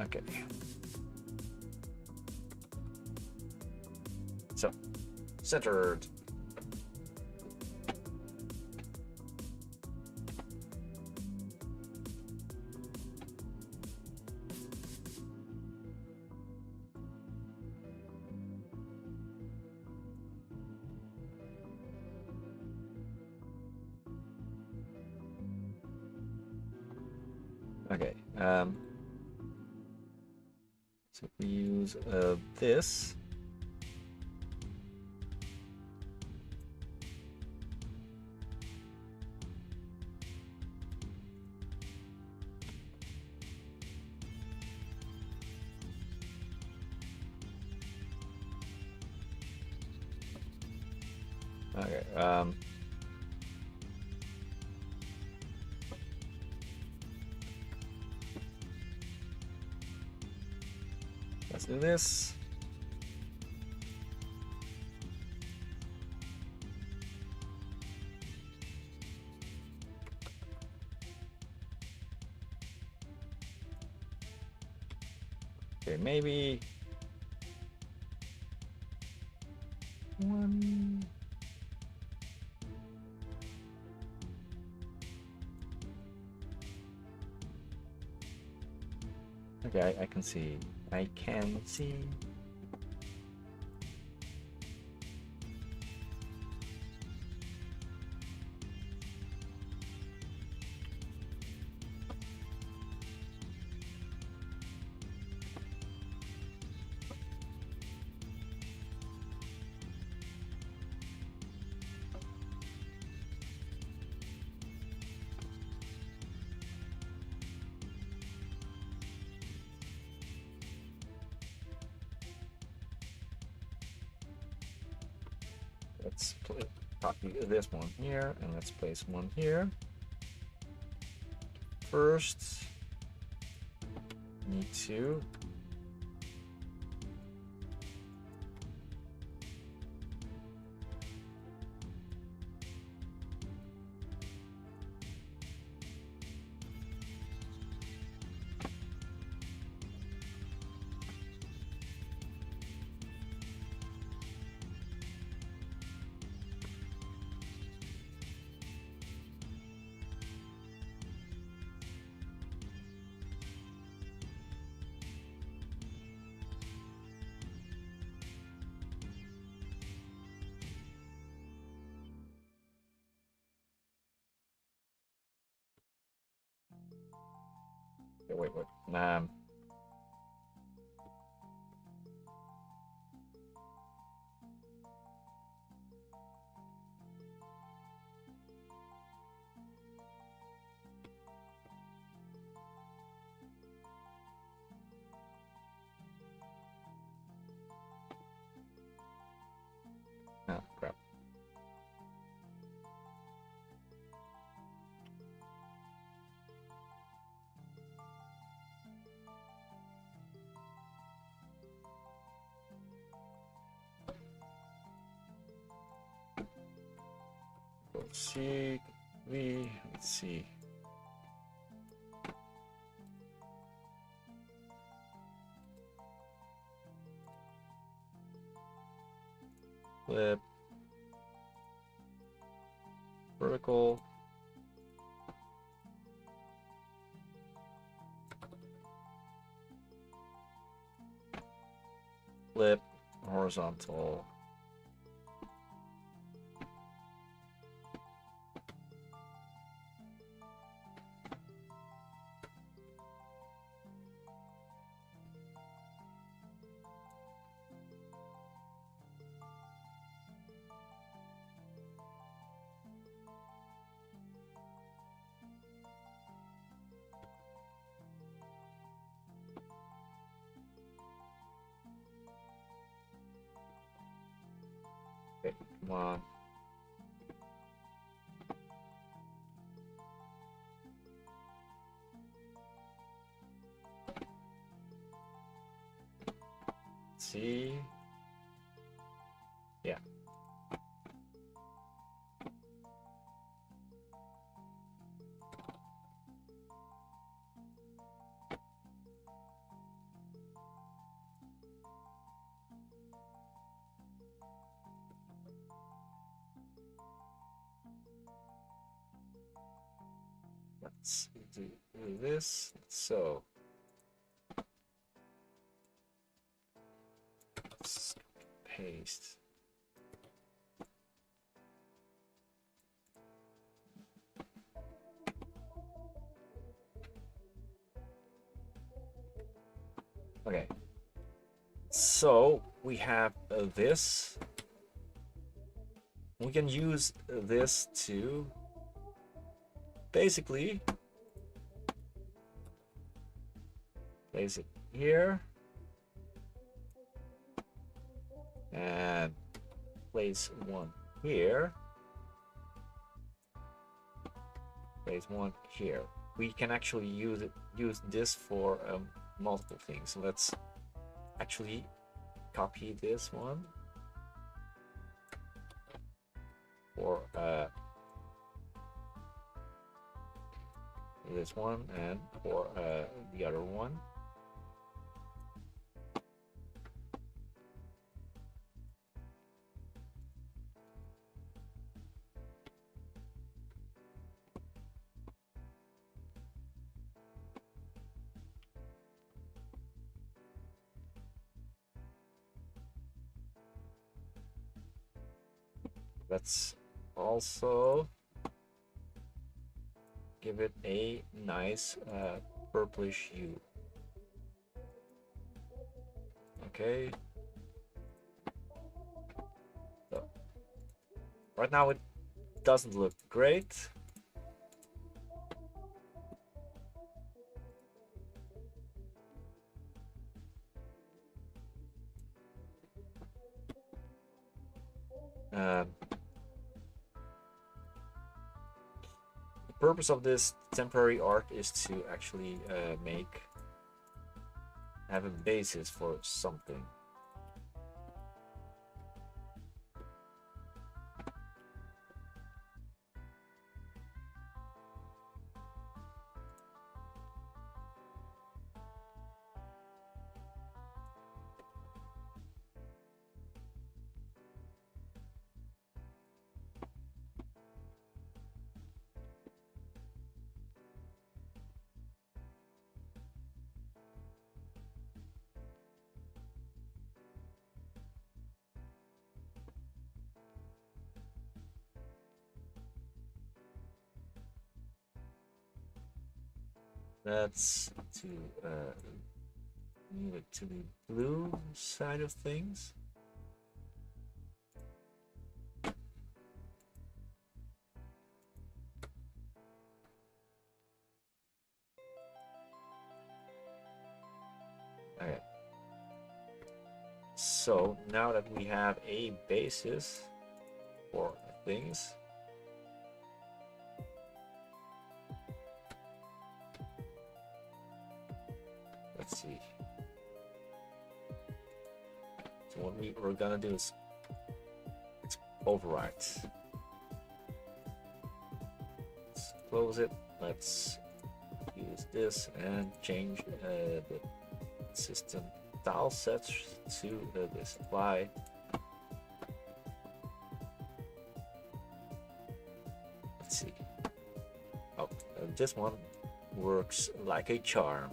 Okay. So, centered. Okay. So we use this. Okay. Let's do this. Okay, maybe one. Okay, I can see. I can see. Let's copy this one here and let's place one here. First, need to wait. Oh, crap. Let's see. Let's see. Flip. Vertical. Flip. Horizontal. Okay, come on. Let's see. Yeah. Let's do this. So let's paste. Okay. So we have this. We can use this to basically place it here and place one here, place one here. We can actually use this for multiple things. So let's actually copy this one for this one, and for the other one. Let's also give it a nice purplish hue. Okay. So, right now it doesn't look great. The purpose of this temporary art is to actually have a basis for something. That's to move it to the blue side of things. Okay. So now that we have a basis for things, let's see. So what we're gonna do is overwrite. Let's close it. Let's use this and change the system tile sets to this apply. Let's see. Oh, this one works like a charm.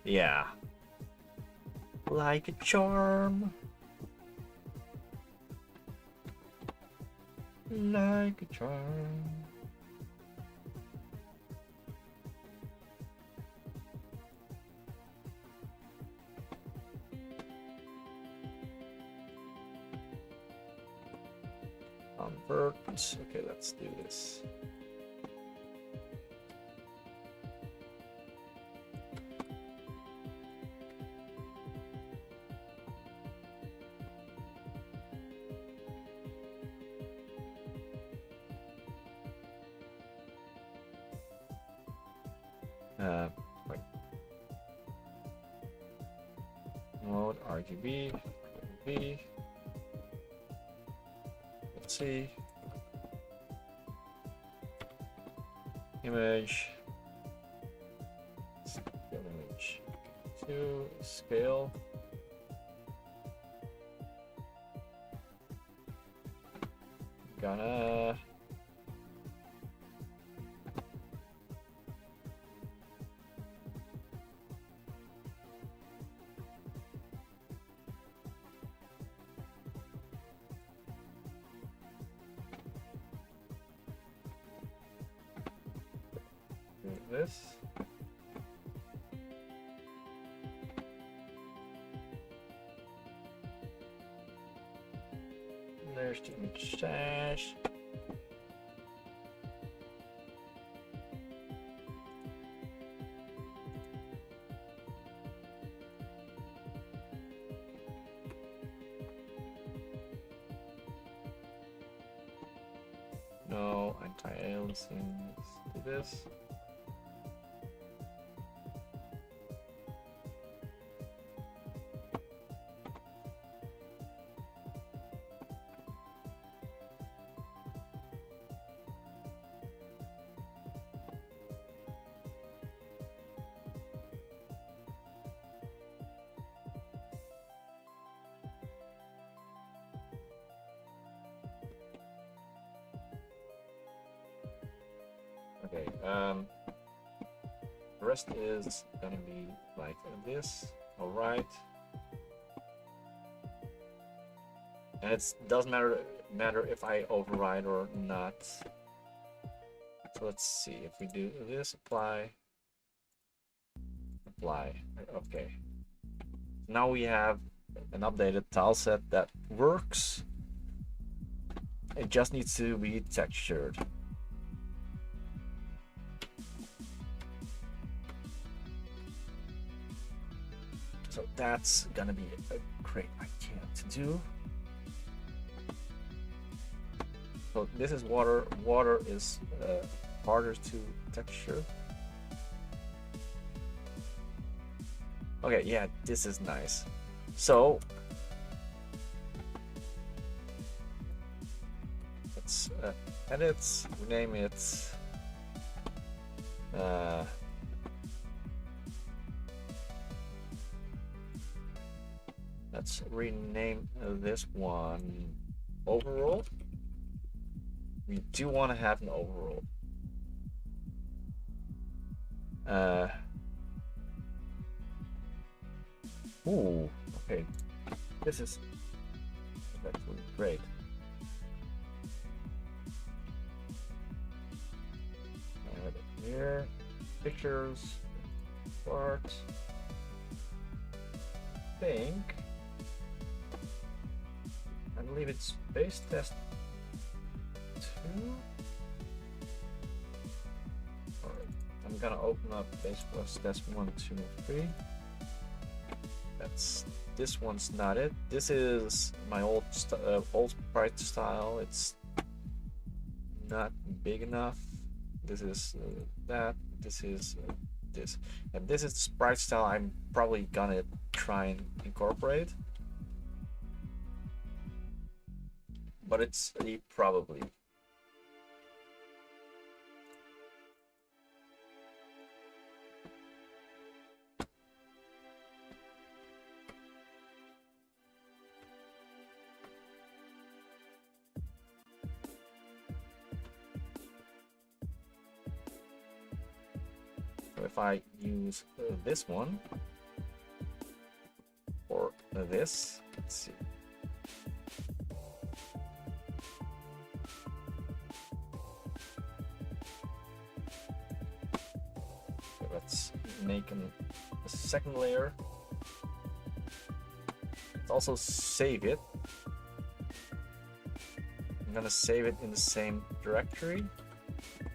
Yeah. Like a charm. Like a charm. Convert. Okay, let's do this. Wait. Mode RGB. RGB. Let's see. Image. Image. To scale. Gonna this. There's the stash. No anti-aliasing. Do this. Okay, the rest is gonna be like this, alright. And it doesn't matter if I override or not. So let's see, if we do this, apply, okay. Now we have an updated tile set that works. It just needs to be textured. So that's gonna be a great idea to do. So this is water. Water is harder to texture. Okay, yeah, this is nice. So let's edit, rename it. Let's rename this one overall. We do want to have an overall. Ooh, okay. This is actually great. Here, pictures, part. I believe it's base test 2. Alright, I'm gonna open up base plus test 1, 2, 3. This one's not it. This is my old sprite style. It's not big enough. This is that. This is this, and this is the sprite style I'm probably gonna try and incorporate, but it's a probably. If I use this one or this, let's see. Okay, let's make a second layer. Let's also save it. I'm gonna save it in the same directory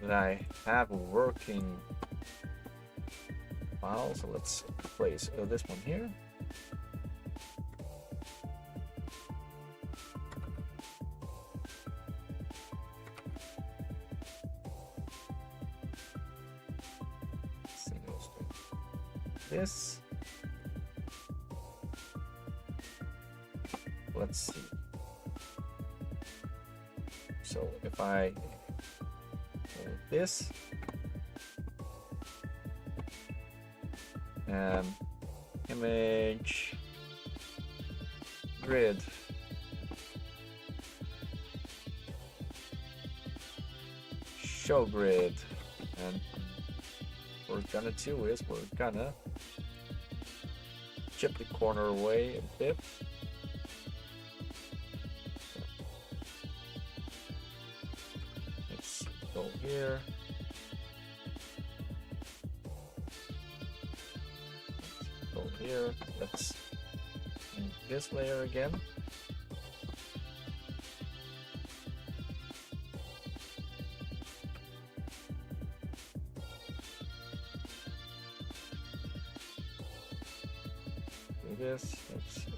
that I have working. So let's place this one here. This. Let's see. So if I do this. Image grid, show grid, and what we're gonna do is we're gonna chip the corner away a bit. Let's go here. here. Let's make this layer again. Do this. Let's do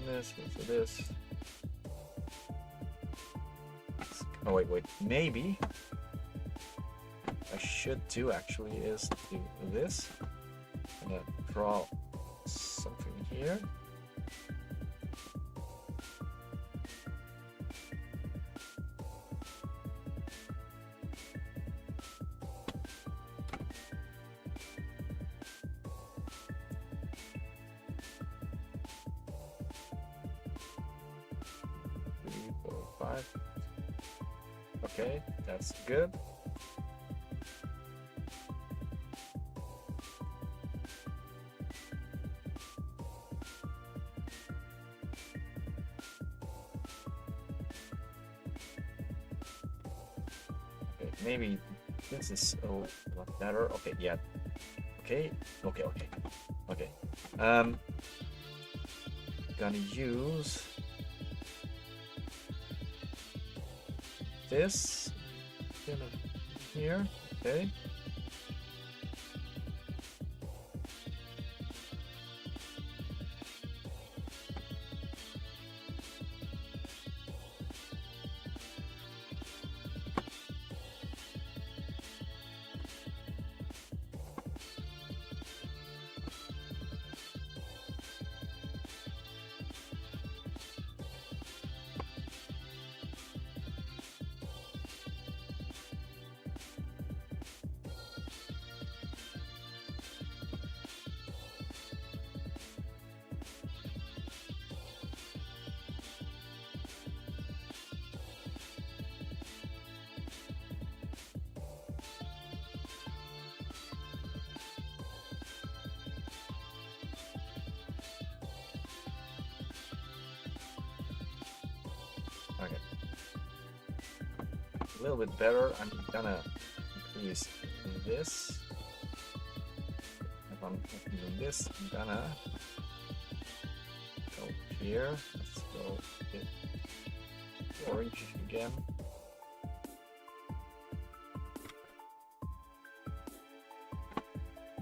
this. Let's do this. Oh wait. Maybe I should do actually is do this. I'm gonna draw something here. Three, four, five. Okay, that's good. Okay, maybe this is a lot better. Okay, yeah. Okay. Gonna use this kind of here. Okay. Okay. A little bit better. I'm gonna increase this. If I'm doing this, I'm gonna go here. Let's go get orange again.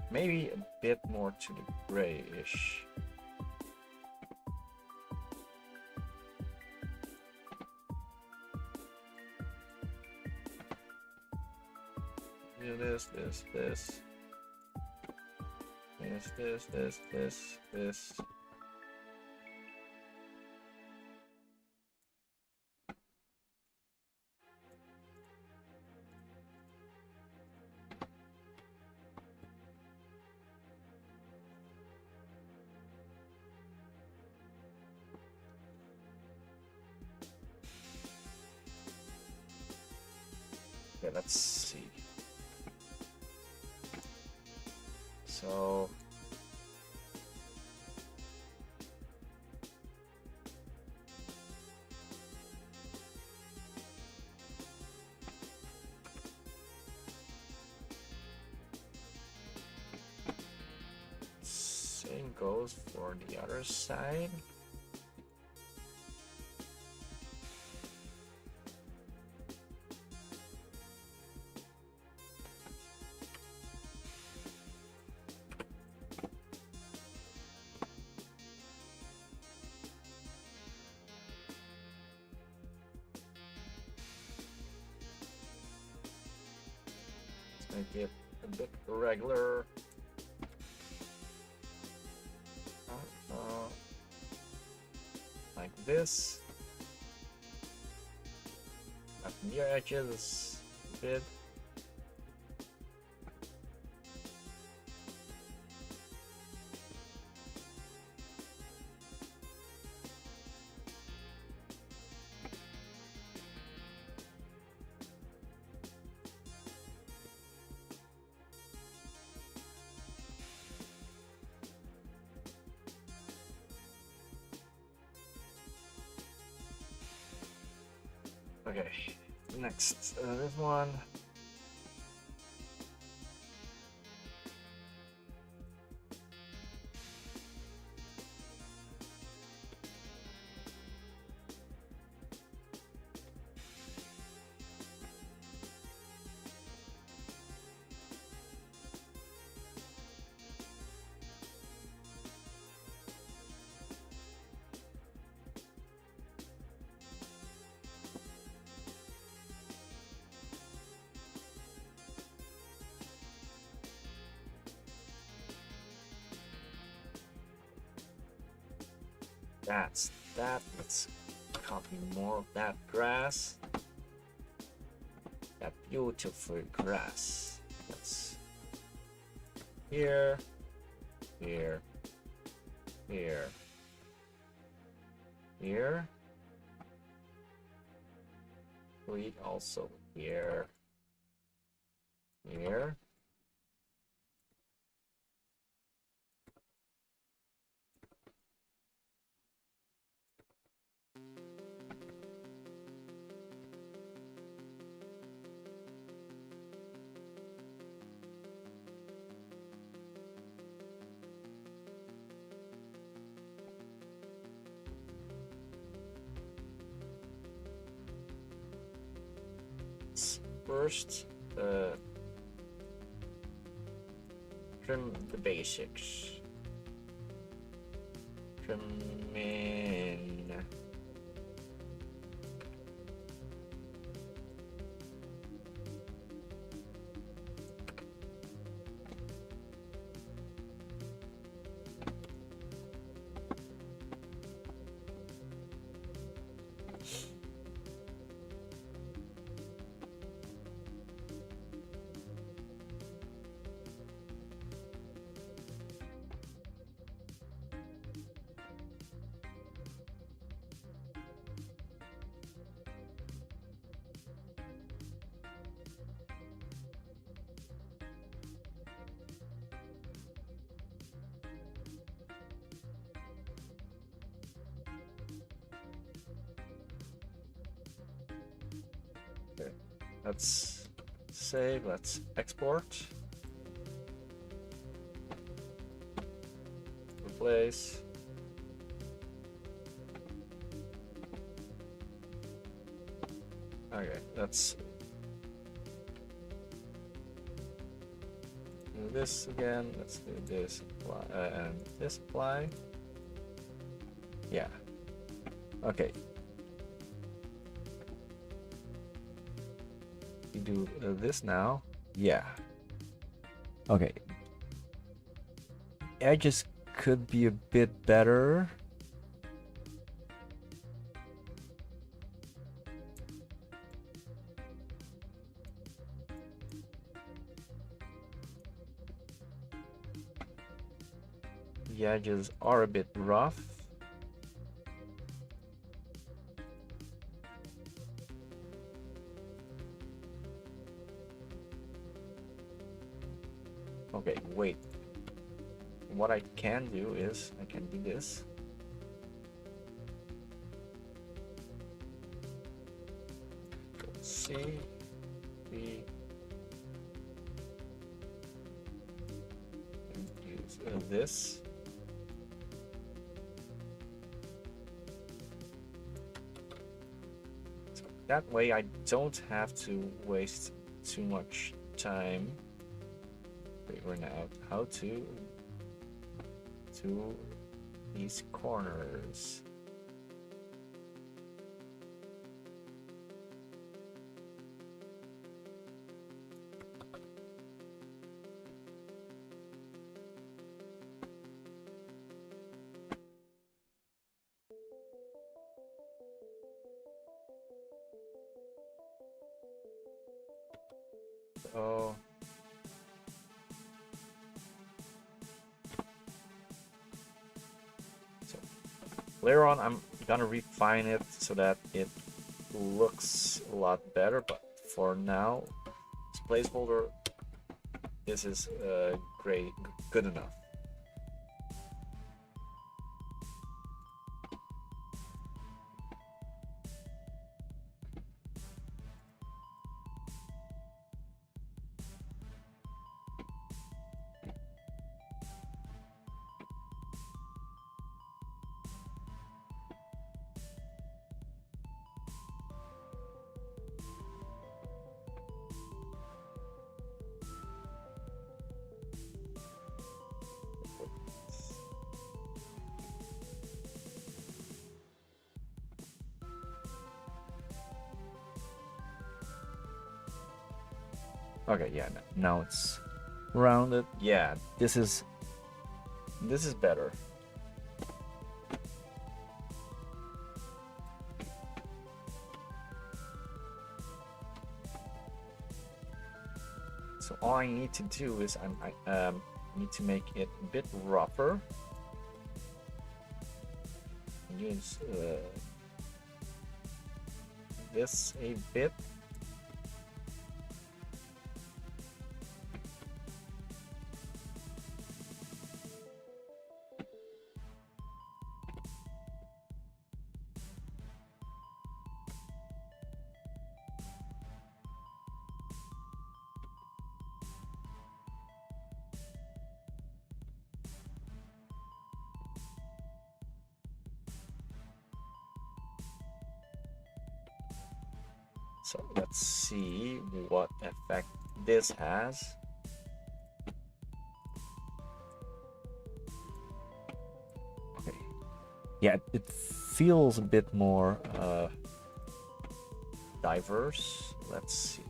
Maybe a bit more to the grayish. Do this. Okay, let's see. So same goes for the other side. Make it a bit regular. Like this. Up near edges a bit. Okay, next, this one. That's that. Let's copy more of that grass. That beautiful grass. That's here, here, here, here. Wheat also here, here. First, trim the basics. Trim in. Okay. Let's save, let's export. Replace. Okay, let's do this again. Let's do this and this apply. Yeah. Okay. We do this now. Yeah. Okay. Edges could be a bit better. The edges are a bit rough. Okay, wait. What I can do is I can do this. C, B, and use this. So that way I don't have to waste too much time figuring out how to these corners. So later on, I'm gonna refine it so that it looks a lot better. But for now, this placeholder, this is great, good enough. Okay, yeah, now it's rounded. Yeah, this is better. So all I need to do is I need to make it a bit rougher. Use this a bit. So let's see what effect this has. Okay. Yeah, it feels a bit more diverse. Let's see.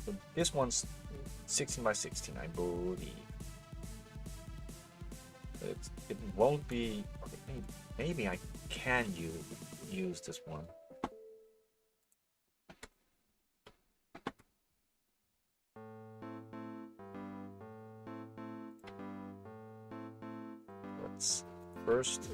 So this one's 16 by 16, I believe. It won't be. Okay, maybe I can use this one. Let's first.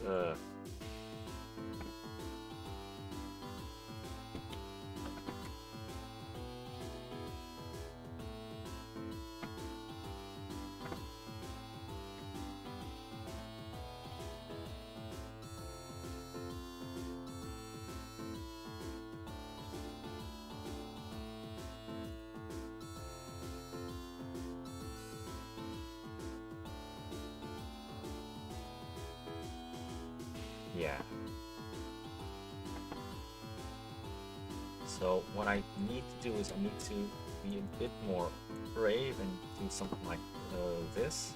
Yeah. So what I need to do is I need to be a bit more brave and do something like this.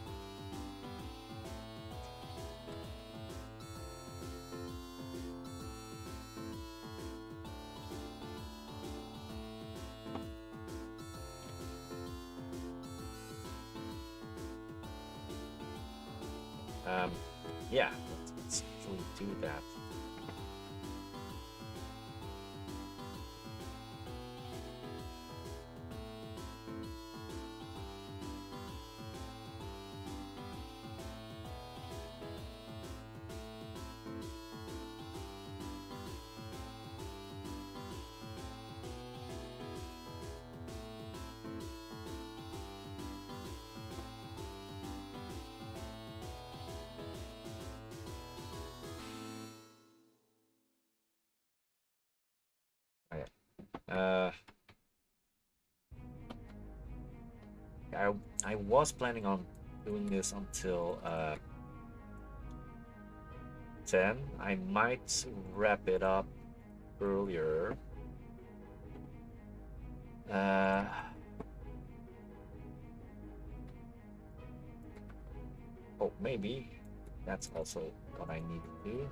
Yeah, let's actually do that. Okay. I was planning on doing this until 10. I might wrap it up earlier. Oh, maybe that's also what I need to do.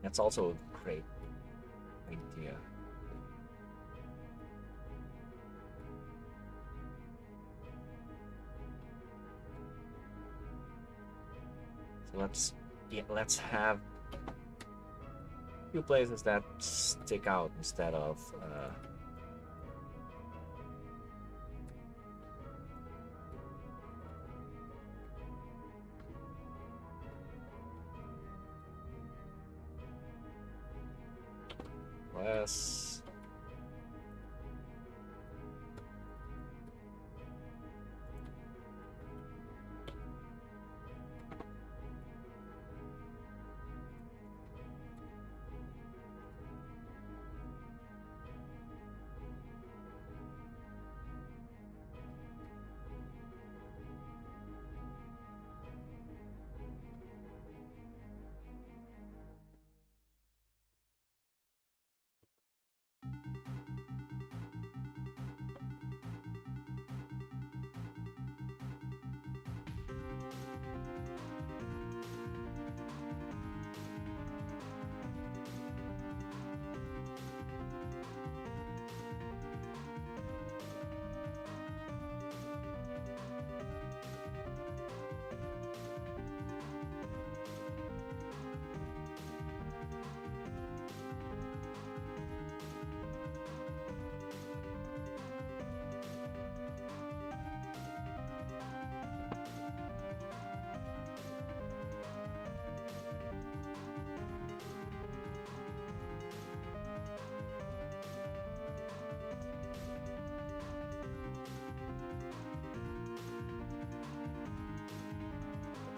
That's also a great idea. So let's have a few places that stick out instead of less.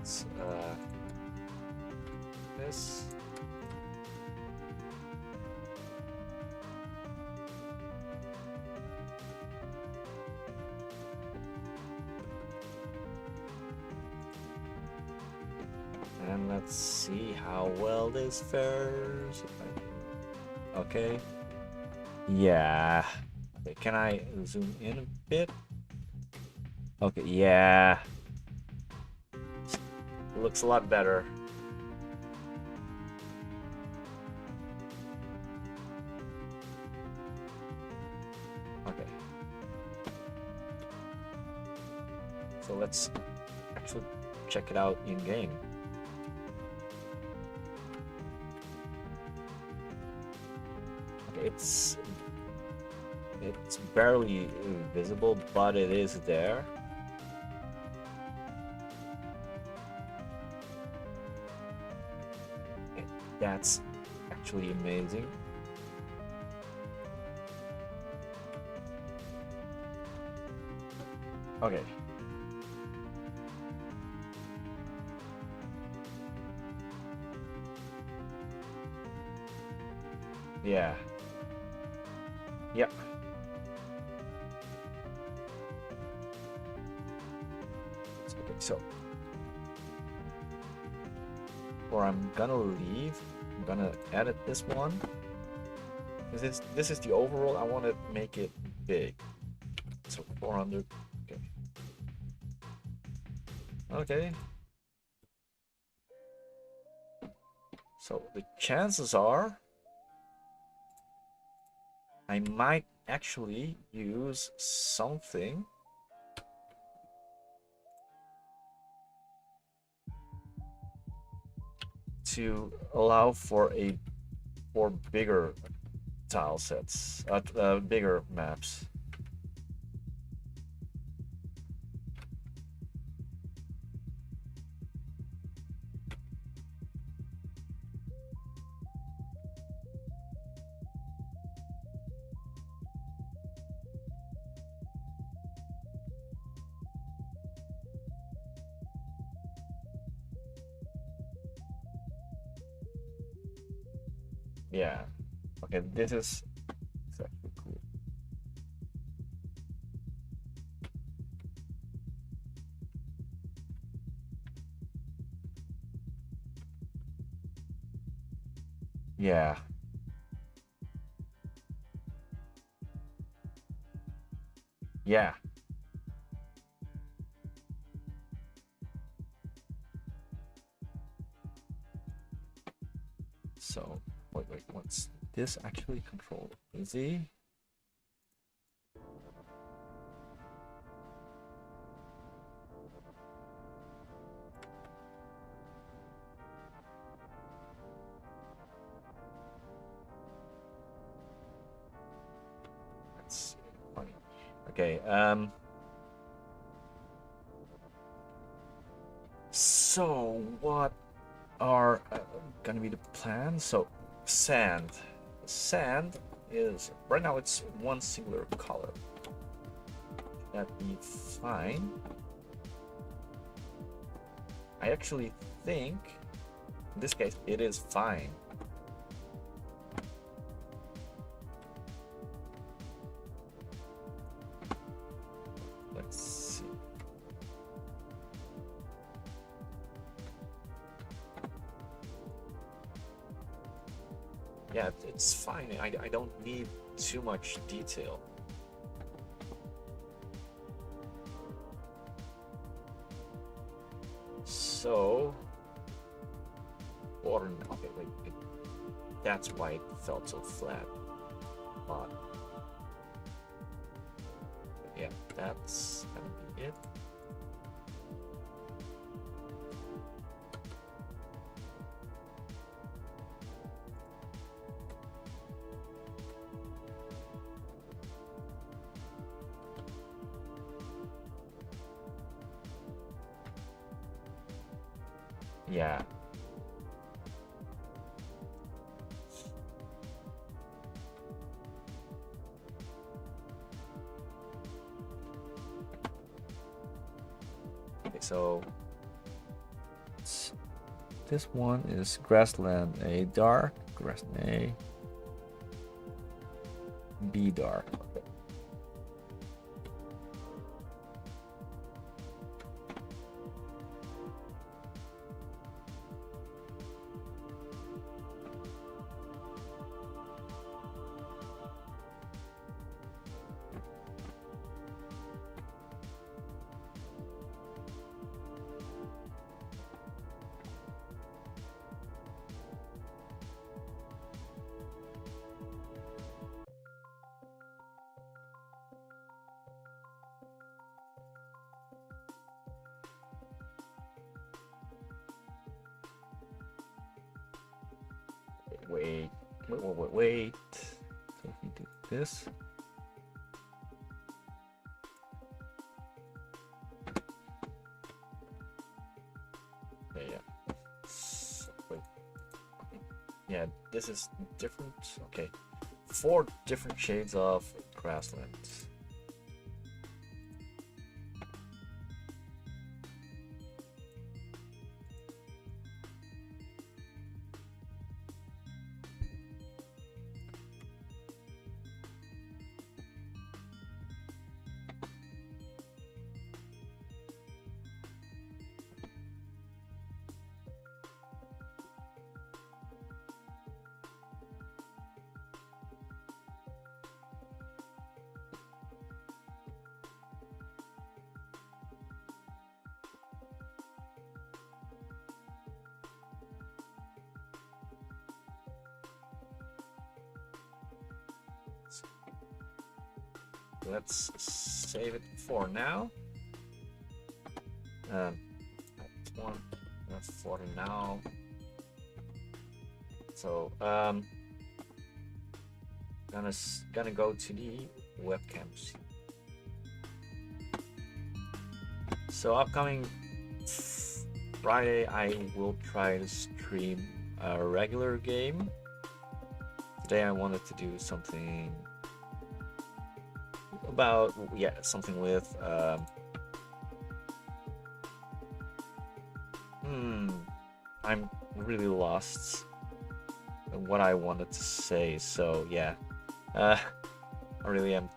Let's this. And let's see how well this fares. Okay. Yeah. Okay, can I zoom in a bit? Okay, yeah. Looks a lot better. Okay. So let's actually check it out in game. Okay, it's barely visible, but it is there. That's actually amazing. Okay. Yeah. Yep. Okay, so or I'm gonna leave. I'm gonna edit this one. This is the overall. I want to make it big. So 400. Okay. Okay. So the chances are I might actually use something to allow for bigger tile sets, bigger maps. Yeah. Okay, this is actually cool. Yeah. Yeah. So, wait, what's this actually controlled? Easy. That's funny. Okay, so what are gonna be the plans? So, sand. Sand is right now it's one singular color. That be fine. I actually think in this case it is fine. Let's see. Yeah, it's fine. I don't need too much detail. So, water. Okay, wait. That's why it felt so flat. But yeah, that's gonna be it. Yeah. Okay, so this one is Grassland A dark, Grassland A B dark. Okay. Wait. So if we do this. Yeah. Wait. Yeah, this is different. Okay. 4 different shades of grasslands. Let's save it for now. That's one. That's for now. So gonna go to the webcams. So upcoming Friday, I will try to stream a regular game. Today I wanted to do something about, yeah, something with I'm really lost in what I wanted to say, so yeah, I really am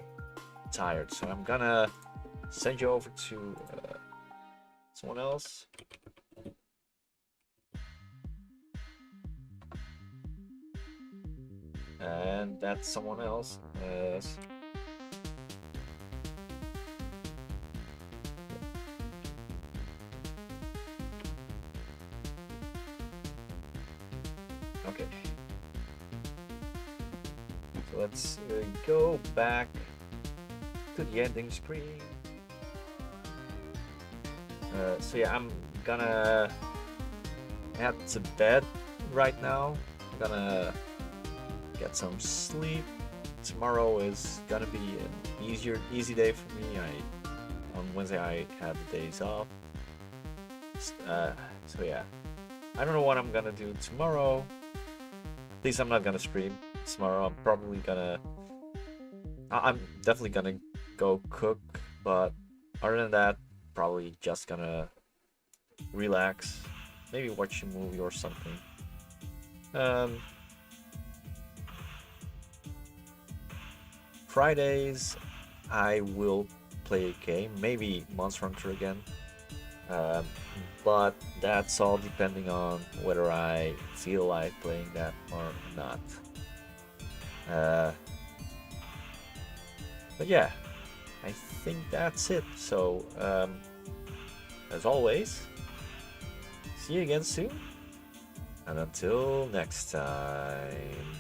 tired, so I'm gonna send you over to someone else. And that someone else is okay. So let's go back to the ending screen. So yeah, I'm gonna head to bed right now. I'm gonna get some sleep. Tomorrow is gonna be an easy day for me. On Wednesday I have the days off. So yeah, I don't know what I'm gonna do tomorrow. At least I'm not gonna stream tomorrow. I'm definitely gonna go cook, but other than that, probably just gonna relax, maybe watch a movie or something. Fridays I will play a game, maybe Monster Hunter again, but that's all depending on whether I feel like playing that or not. But yeah, I think that's it. So as always, see you again soon, and until next time.